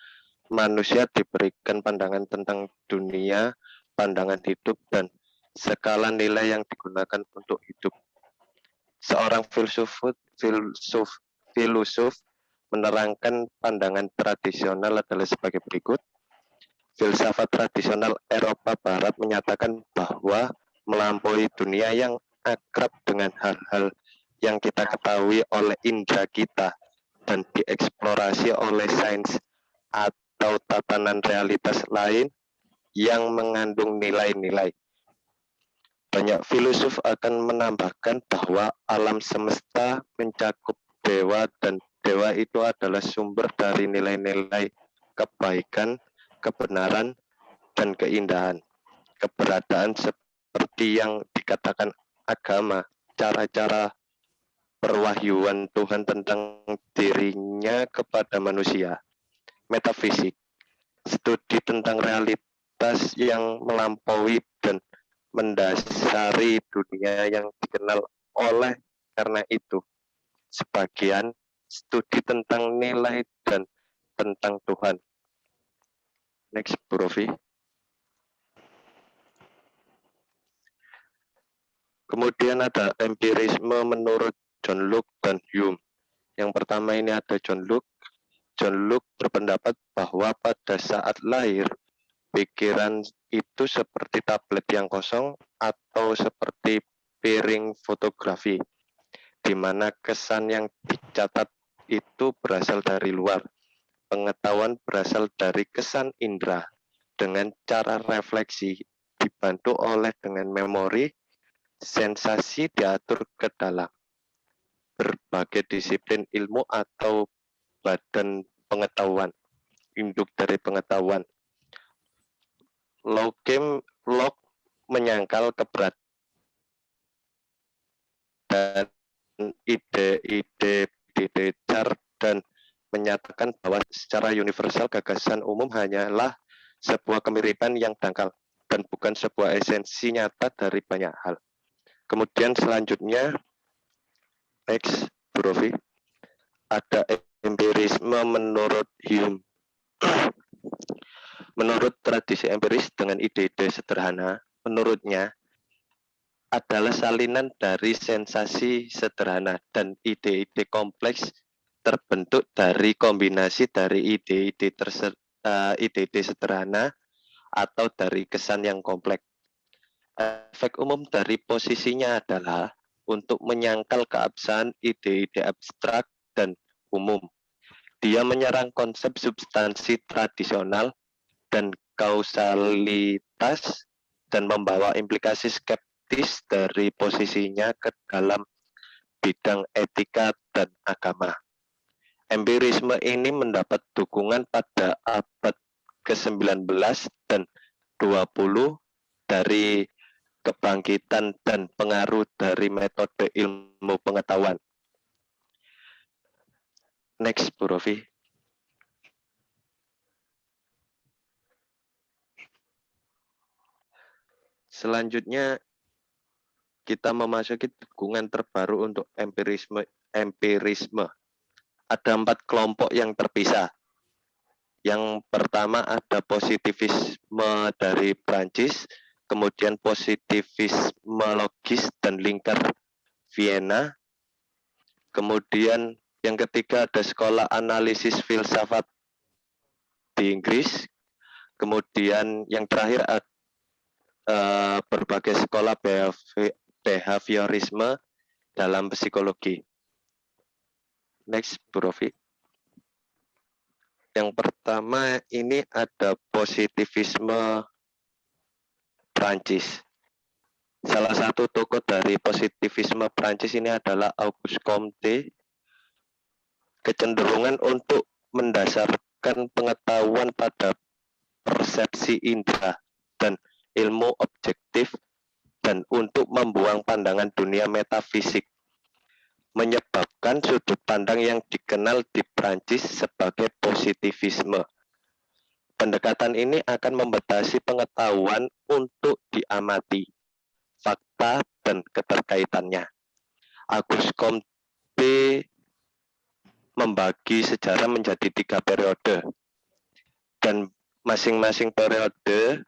manusia diberikan pandangan tentang dunia, pandangan hidup, dan skala nilai yang digunakan untuk hidup. Seorang filosof menerangkan pandangan tradisional adalah sebagai berikut. Filsafat tradisional Eropa Barat menyatakan bahwa melampaui dunia yang akrab dengan hal-hal yang kita ketahui oleh indera kita dan dieksplorasi oleh sains atau tatanan realitas lain yang mengandung nilai-nilai. Banyak filosof akan menambahkan bahwa alam semesta mencakup dewa dan dewa itu adalah sumber dari nilai-nilai kebaikan, kebenaran, dan keindahan. Keberadaan seperti yang dikatakan agama, cara-cara perwahyuan Tuhan tentang dirinya kepada manusia. Metafisik. studi tentang realitas yang melampaui dan mendasari dunia yang dikenal oleh karena itu. Sebagian studi tentang nilai dan tentang Tuhan. Next, Bu Rofi. Kemudian ada empirisme menurut John Locke dan Hume. Yang pertama ini ada John Locke. John Locke berpendapat bahwa pada saat lahir, pikiran itu seperti tablet yang kosong atau seperti piring fotografi, di mana kesan yang dicatat itu berasal dari luar. Pengetahuan berasal dari kesan indera dengan cara refleksi dibantu oleh dengan memori, sensasi diatur ke dalam berbagai disiplin ilmu atau badan pengetahuan, induk dari pengetahuan. Locke menyangkal keberadaan dan ide-ide dasar dan menyatakan bahwa secara universal gagasan umum hanyalah sebuah kemiripan yang dangkal dan bukan sebuah esensi nyata dari banyak hal. Kemudian selanjutnya, next, Bu Rofi, ada empirisme menurut Hume. Menurut tradisi empiris dengan ide-ide sederhana, menurutnya adalah salinan dari sensasi sederhana dan ide-ide kompleks terbentuk dari kombinasi dari ide-ide sederhana atau dari kesan yang kompleks. Efek umum dari posisinya adalah untuk menyangkal keabsahan ide-ide abstrak dan umum. Dia menyerang konsep substansi tradisional dan kausalitas dan membawa implikasi skeptis dari posisinya ke dalam bidang etika dan agama. Empirisme ini mendapat dukungan pada abad ke-19 dan 20 dari kebangkitan dan pengaruh dari metode ilmu pengetahuan. Next, Bu Rofi. Selanjutnya, kita memasuki dukungan terbaru untuk empirisme. Ada 4 kelompok yang terpisah. Yang pertama ada positivisme dari Prancis, kemudian positivisme logis dan lingkar Vienna, kemudian yang ketiga ada sekolah analisis filsafat di Inggris, kemudian yang terakhir ada berbagai sekolah behaviorisme dalam psikologi. Next, Bu Rofi. Yang pertama ini ada positivisme Prancis. Salah satu tokoh dari positivisme Prancis ini adalah Auguste Comte. Kecenderungan untuk mendasarkan pengetahuan pada persepsi indera dan ilmu objektif dan untuk membuang pandangan dunia metafisik, menyebabkan sudut pandang yang dikenal di Prancis sebagai positivisme. Pendekatan ini akan membatasi pengetahuan untuk diamati, fakta dan keterkaitannya. Auguste Comte membagi sejarah menjadi 3 periode, dan masing-masing periode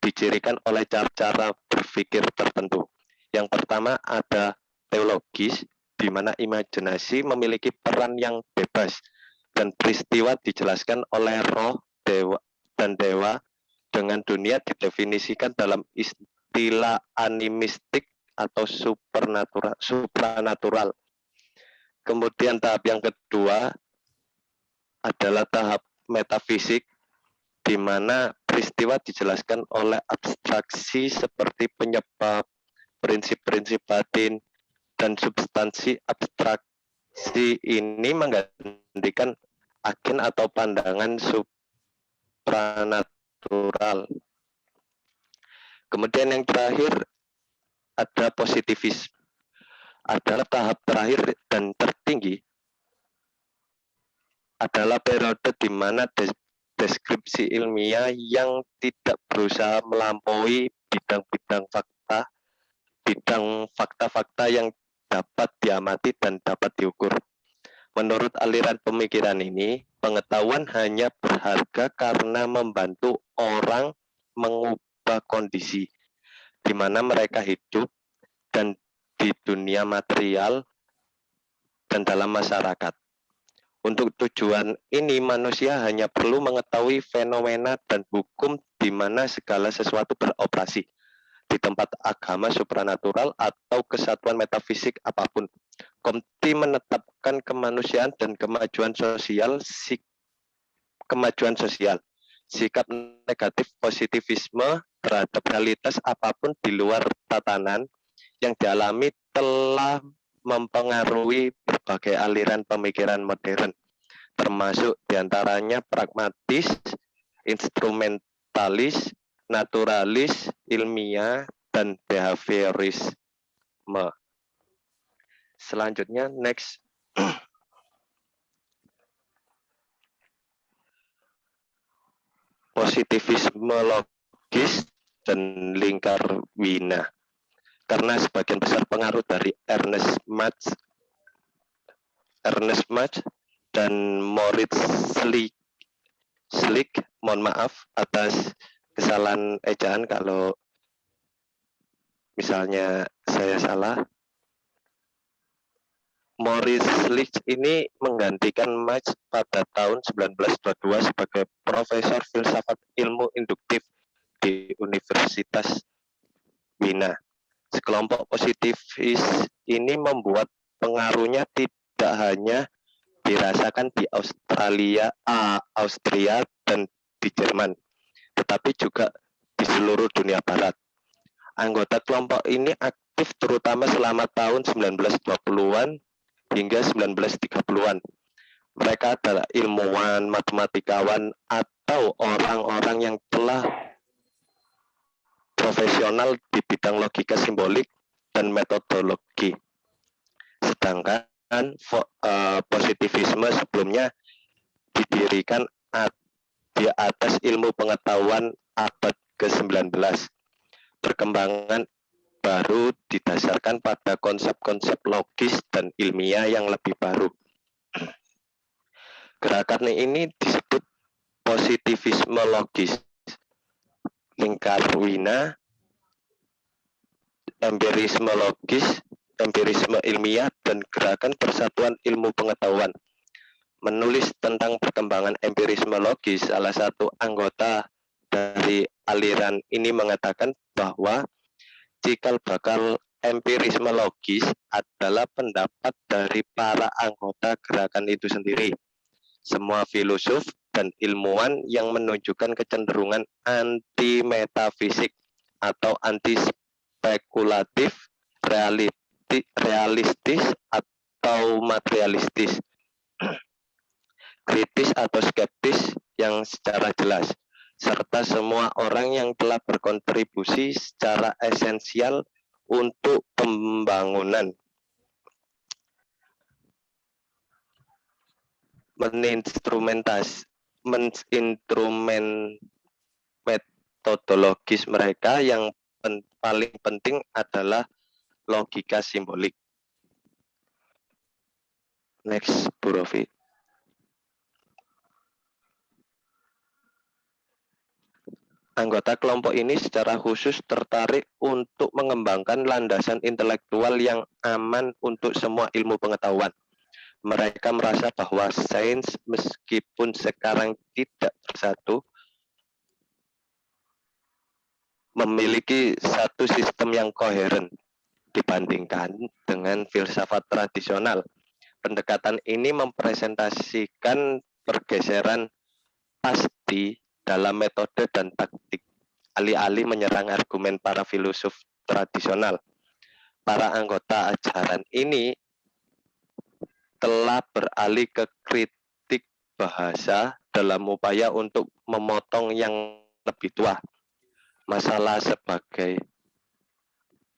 dicirikan oleh cara berpikir tertentu. Yang pertama ada teologis, di mana imajinasi memiliki peran yang bebas dan peristiwa dijelaskan oleh roh, dewa, dan dewa dengan dunia didefinisikan dalam istilah animistik atau supranatural. Kemudian tahap yang kedua adalah tahap metafisik, di mana peristiwa dijelaskan oleh abstraksi seperti penyebab, prinsip-prinsip batin, dan substansi. Abstraksi ini menggantikan agen atau pandangan supranatural. Kemudian yang terakhir ada positivisme, adalah tahap terakhir dan tertinggi adalah periode di mana deskripsi ilmiah yang tidak berusaha melampaui bidang fakta-fakta yang dapat diamati dan dapat diukur. Menurut aliran pemikiran ini, pengetahuan hanya berharga karena membantu orang mengubah kondisi di mana mereka hidup dan di dunia material dan dalam masyarakat. Untuk tujuan ini, manusia hanya perlu mengetahui fenomena dan hukum di mana segala sesuatu beroperasi di tempat agama supranatural atau kesatuan metafisik apapun. Comte menetapkan kemanusiaan dan kemajuan sosial. Sikap negatif positivisme terhadap realitas apapun di luar tatanan yang dialami telah mempengaruhi berbagai aliran pemikiran modern, termasuk diantaranya pragmatis, instrumentalis, naturalis, ilmiah, dan behaviorisme. Selanjutnya, next. Positivisme logis dan lingkar Wina. Karena sebagian besar pengaruh dari Ernest Mach dan Moritz Schlick, mohon maaf atas kesalahan ejaan kalau misalnya saya salah. Moritz Schlick ini menggantikan Mach pada tahun 1922 sebagai profesor filsafat ilmu induktif di Universitas Wina. Sekelompok positivis ini membuat pengaruhnya tidak hanya dirasakan di Austria dan di Jerman, tetapi juga di seluruh dunia barat. Anggota kelompok ini aktif terutama selama tahun 1920-an hingga 1930-an. Mereka adalah ilmuwan, matematikawan, atau orang-orang yang telah profesional di bidang logika simbolik dan metodologi. Sedangkan positivisme sebelumnya didirikan di atas ilmu pengetahuan abad ke-19. Perkembangan baru didasarkan pada konsep-konsep logis dan ilmiah yang lebih baru. Gerakan ini disebut positivisme logis, lingkar Wina, empirisme logis, empirisme ilmiah, dan gerakan persatuan ilmu pengetahuan. Menulis tentang perkembangan empirisme logis, salah satu anggota dari aliran ini mengatakan bahwa cikal bakal empirisme logis adalah pendapat dari para anggota gerakan itu sendiri. Semua filosof dan ilmuwan yang menunjukkan kecenderungan anti-metafisik atau anti-spekulatif, realistis atau materialistis, kritis atau skeptis yang secara jelas, serta semua orang yang telah berkontribusi secara esensial untuk pembangunan, menginstrumen metodologis mereka yang paling penting adalah logika simbolik. Next, Bu Rofi. Anggota kelompok ini secara khusus tertarik untuk mengembangkan landasan intelektual yang aman untuk semua ilmu pengetahuan. Mereka merasa bahwa sains meskipun sekarang tidak bersatu, memiliki satu sistem yang koheren dibandingkan dengan filsafat tradisional. Pendekatan ini mempresentasikan pergeseran pasti dalam metode dan taktik, alih-alih menyerang argumen para filosof tradisional. Para anggota ajaran ini telah beralih ke kritik bahasa dalam upaya untuk memotong yang lebih tua. Masalah sebagai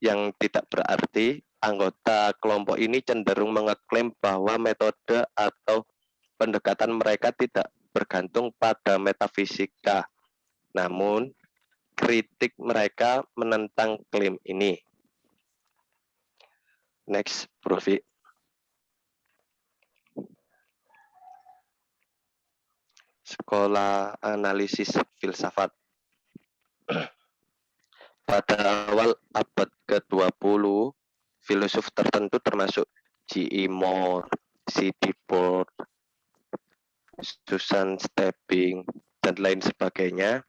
yang tidak berarti, anggota kelompok ini cenderung mengeklaim bahwa metode atau pendekatan mereka tidak bergantung pada metafisika. Namun, kritik mereka menentang klaim ini. Next, Prof. Sekolah analisis filsafat. Pada awal abad ke-20, filosof tertentu termasuk G.E. Moore, C.D. Ford, Susan Stebbing, dan lain sebagainya,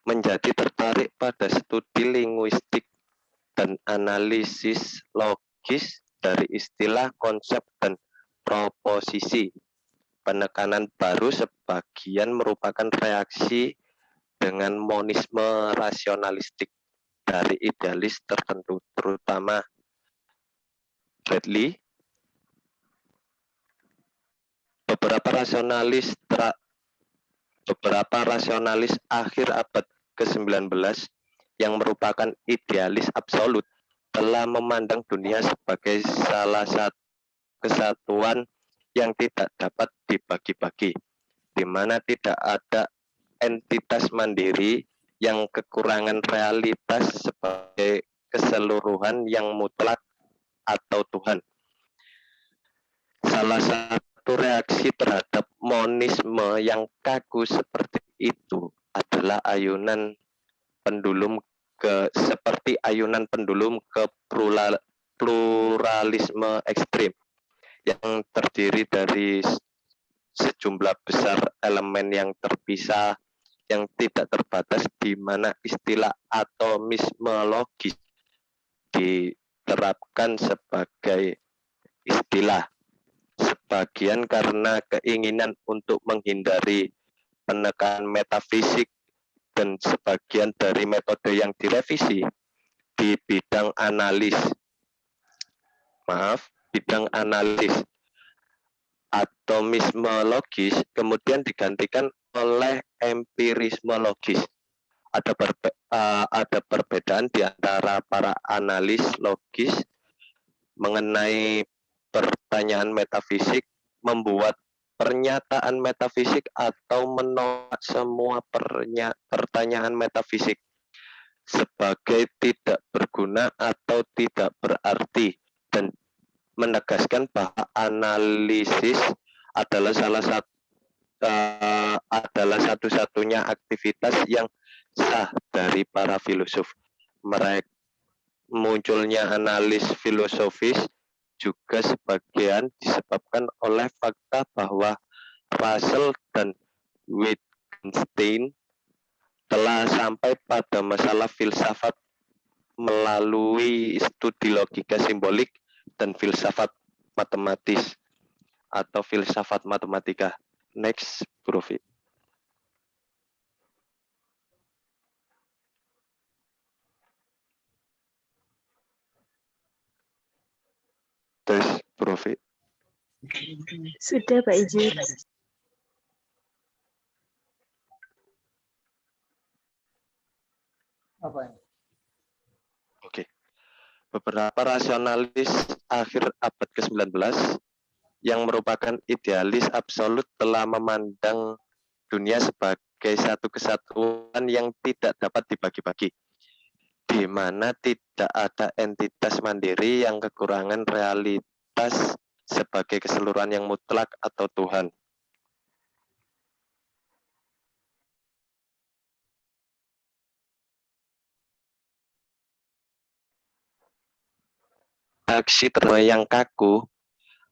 menjadi tertarik pada studi linguistik dan analisis logis dari istilah, konsep, dan proposisi. Penekanan baru sebagian merupakan reaksi dengan monisme rasionalistik dari idealis tertentu, terutama Bradley. Beberapa rasionalis akhir abad ke-19 yang merupakan idealis absolut telah memandang dunia sebagai salah satu kesatuan yang tidak dapat dibagi-bagi, di mana tidak ada entitas mandiri yang kekurangan realitas sebagai keseluruhan yang mutlak atau Tuhan. Salah satu reaksi terhadap monisme yang kaku seperti itu adalah seperti ayunan pendulum ke pluralisme ekstrim yang terdiri dari sejumlah besar elemen yang terpisah, yang tidak terbatas, di mana istilah atomisme logis diterapkan sebagai istilah. Sebagian karena keinginan untuk menghindari penekanan metafisik, dan sebagian dari metode yang direvisi di bidang analis atomisme logis kemudian digantikan oleh empirisme logis. Ada perbedaan di antara para analis logis mengenai pertanyaan metafisik, membuat pernyataan metafisik atau menolak semua pertanyaan metafisik sebagai tidak berguna atau tidak berarti, dan menegaskan bahwa analisis adalah satu-satunya aktivitas yang sah dari para filosof. Munculnya analis filosofis juga sebagian disebabkan oleh fakta bahwa Russell dan Wittgenstein telah sampai pada masalah filsafat melalui studi logika simbolik dan filsafat matematis atau filsafat matematika. Next, Prof. Tes, Prof. Sudah, Pak Ijir. Apa ini? Oke. Beberapa rasionalis akhir abad ke-19 yang merupakan idealis absolut telah memandang dunia sebagai satu kesatuan yang tidak dapat dibagi-bagi, di mana tidak ada entitas mandiri yang kekurangan realitas sebagai keseluruhan yang mutlak atau Tuhan. Aksi terbaik yang kaku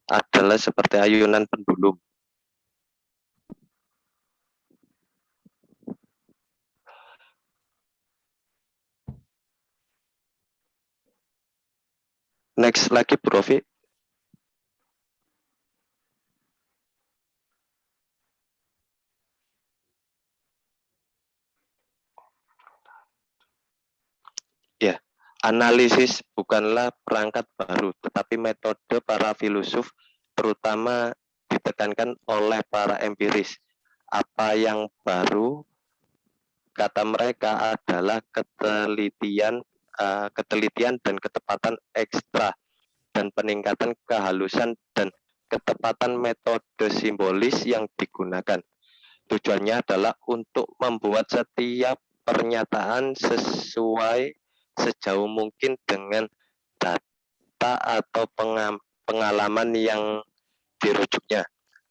adalah seperti ayunan pendulum. Next lagi, Prof. Ya, analisis bukanlah perangkat baru, tetapi metode para filosof, terutama ditekankan oleh para empiris. Apa yang baru, kata mereka, adalah ketelitian dan ketepatan ekstra, dan peningkatan kehalusan dan ketepatan metode simbolis yang digunakan. Tujuannya adalah untuk membuat setiap pernyataan sesuai sejauh mungkin dengan data atau pengalaman yang dirujuknya.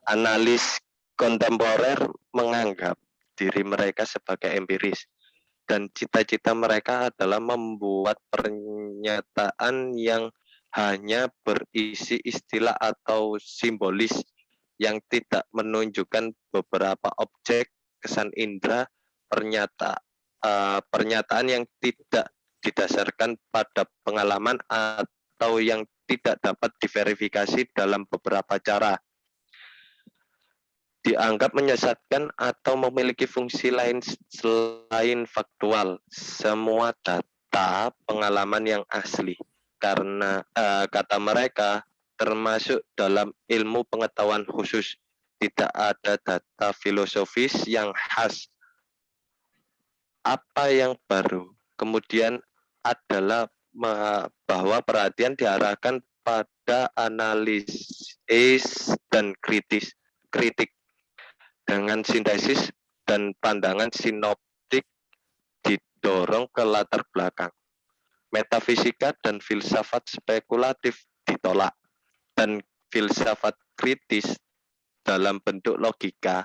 Analis kontemporer menganggap diri mereka sebagai empiris, dan cita-cita mereka adalah membuat pernyataan yang hanya berisi istilah atau simbolis yang tidak menunjukkan beberapa objek, kesan indera, pernyataan yang tidak didasarkan pada pengalaman atau yang tidak dapat diverifikasi dalam beberapa cara. Dianggap menyesatkan atau memiliki fungsi lain selain faktual. Semua data pengalaman yang asli, karena kata mereka termasuk dalam ilmu pengetahuan khusus. Tidak ada data filosofis yang khas. Apa yang baru kemudian adalah bahwa perhatian diarahkan pada analisis dan kritik dengan sintesis dan pandangan sinoptik didorong ke latar belakang. Metafisika dan filsafat spekulatif ditolak, dan filsafat kritis dalam bentuk logika,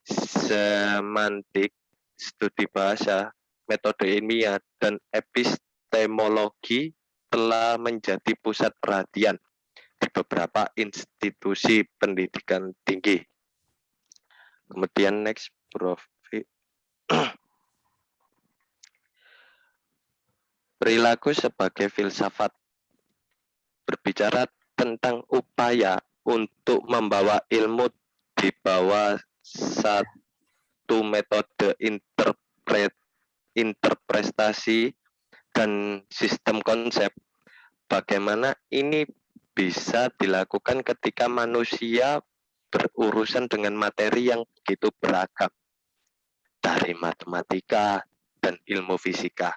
semantik, studi bahasa, metode ilmiah, dan epistemologi telah menjadi pusat perhatian di beberapa institusi pendidikan tinggi. Kemudian next, Prof. Perilaku sebagai filsafat berbicara tentang upaya untuk membawa ilmu di bawah satu metode interpretasi dan sistem konsep. Bagaimana ini bisa dilakukan ketika manusia berurusan dengan materi yang begitu beragam, dari matematika dan ilmu fisika.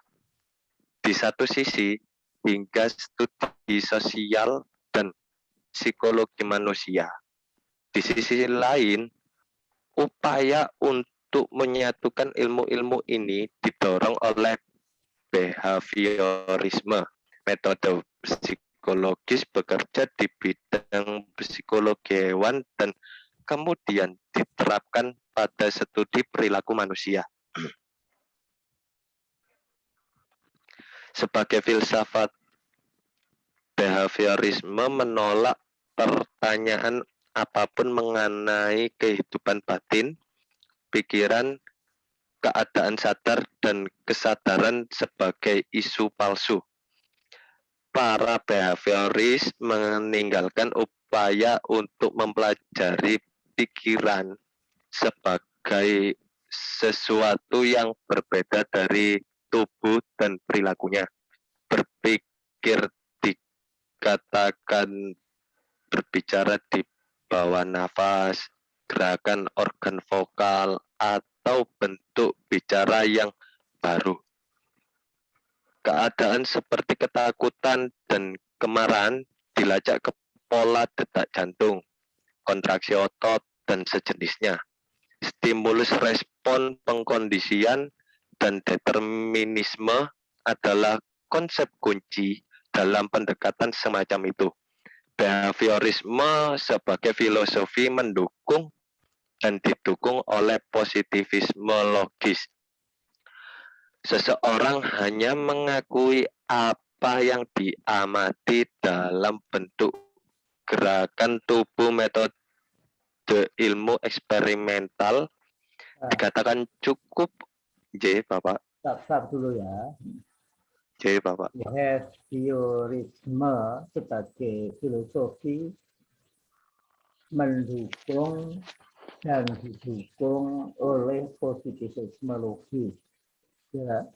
Di satu sisi, hingga studi sosial dan psikologi manusia. Di sisi lain, upaya untuk menyatukan ilmu-ilmu ini didorong oleh behaviorisme. Metode psikologis bekerja di bidang psikologi hewan dan kemudian diterapkan pada studi perilaku manusia. Sebagai filsafat, behaviorisme menolak pertanyaan apapun mengenai kehidupan batin, pikiran, keadaan sadar, dan kesadaran sebagai isu palsu. Para behavioris meninggalkan upaya untuk mempelajari pikiran sebagai sesuatu yang berbeda dari tubuh dan perilakunya. Berpikir dikatakan berbicara di bawah nafas, gerakan organ vokal, atau bentuk bicara yang baru. Keadaan seperti ketakutan dan kemarahan dilacak ke pola detak jantung, kontraksi otot, dan sejenisnya. Stimulus respon pengkondisian dan determinisme adalah konsep kunci dalam pendekatan semacam itu. Behaviorisme sebagai filosofi mendukung dan didukung oleh positivisme logis. Seseorang hanya mengakui apa yang diamati dalam bentuk gerakan tubuh. Metode ilmu eksperimental dikatakan cukup. J, Bapak. Stop dulu ya. J, Bapak. Behaviorisme sebagai filosofi mendukung dan didukung oleh positivisme logis. Ya,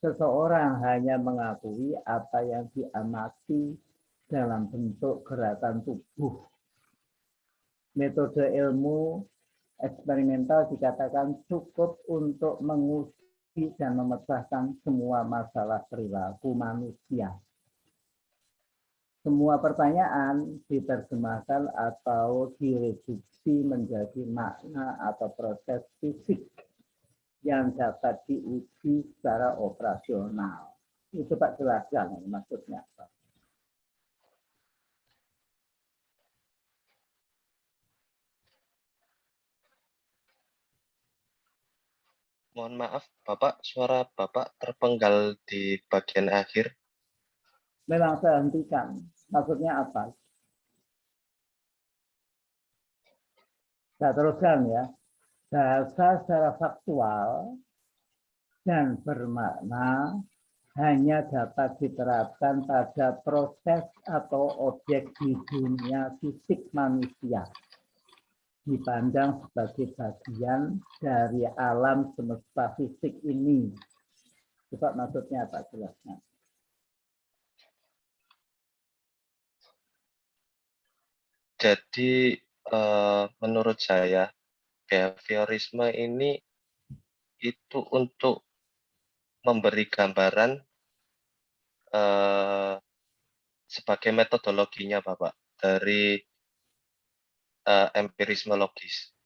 seseorang hanya mengakui apa yang diamati dalam bentuk gerakan tubuh. Metode ilmu eksperimental dikatakan cukup untuk menguji dan memecahkan semua masalah perilaku manusia. semua pertanyaan diterjemahkan atau direduksi menjadi makna atau proses fisik yang dapat diuji secara operasional. Itu Pak jelaskan maksudnya apa. Mohon maaf, Bapak, suara Bapak terpenggal di bagian akhir. Memang saya hentikan. Maksudnya apa? Saya teruskan ya. Bahasa secara faktual dan bermakna hanya dapat diterapkan pada proses atau objek di dunia fisik manusia, dipandang sebagai bagian dari alam semesta fisik ini. Coba maksudnya apa jelasnya? Jadi menurut saya behaviorisme ini itu untuk memberi gambaran sebagai metodologinya Bapak dari empirisme logis.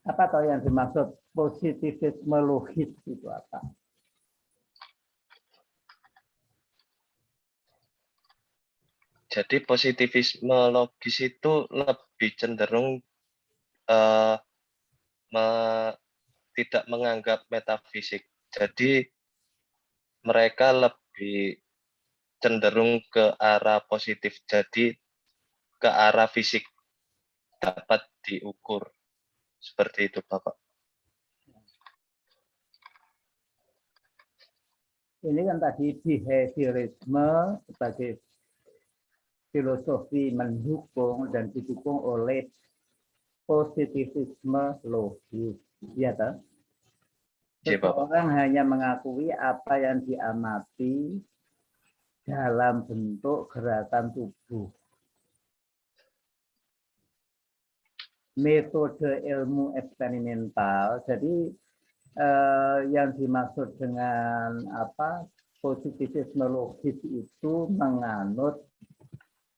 Apa tahu yang dimaksud positivisme logis itu apa? Jadi positivisme logis itu lebih cenderung tidak menganggap metafisik. Jadi mereka lebih cenderung ke arah positif. Jadi ke arah fisik dapat diukur. Seperti itu, Bapak. Ini kan tadi behaviorisme sebagai filosofi mendukung dan didukung oleh positivisme logis. Ya, kan? Iya, Bapak. Seseorang hanya mengakui apa yang diamati dalam bentuk gerakan tubuh. Metode ilmu eksperimental. Jadi yang dimaksud dengan apa positivisme logis itu menganut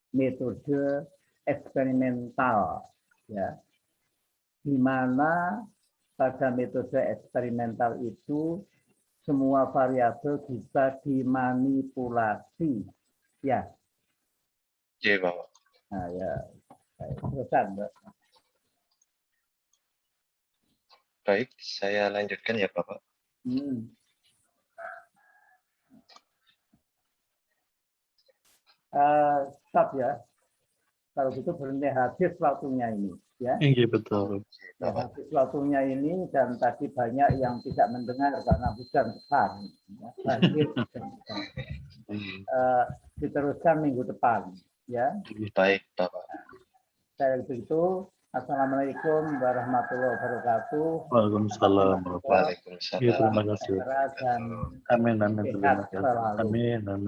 metode eksperimental, ya, di mana pada metode eksperimental itu semua variabel bisa dimanipulasi, ya. Iya, Bapak. Nah, ya, terusan, Mbak. Baik, saya lanjutkan ya, Bapak. Stop ya. Kalau gitu berhenti habis waktunya ini, ya. Iya betul. Ya, habis waktunya ini dan tadi banyak yang tidak mendengar karena hujan besar. Ya, banjir hujan besar. Diteruskan minggu depan, ya. Baik, Bapak. Saya begitu. Assalamualaikum warahmatullahi wabarakatuh. Waalaikumsalam. Waalaikumsalam. Iya, terima kasih. Dan Amin, amin. Terima sehat kasih. selalu. Amin, amin.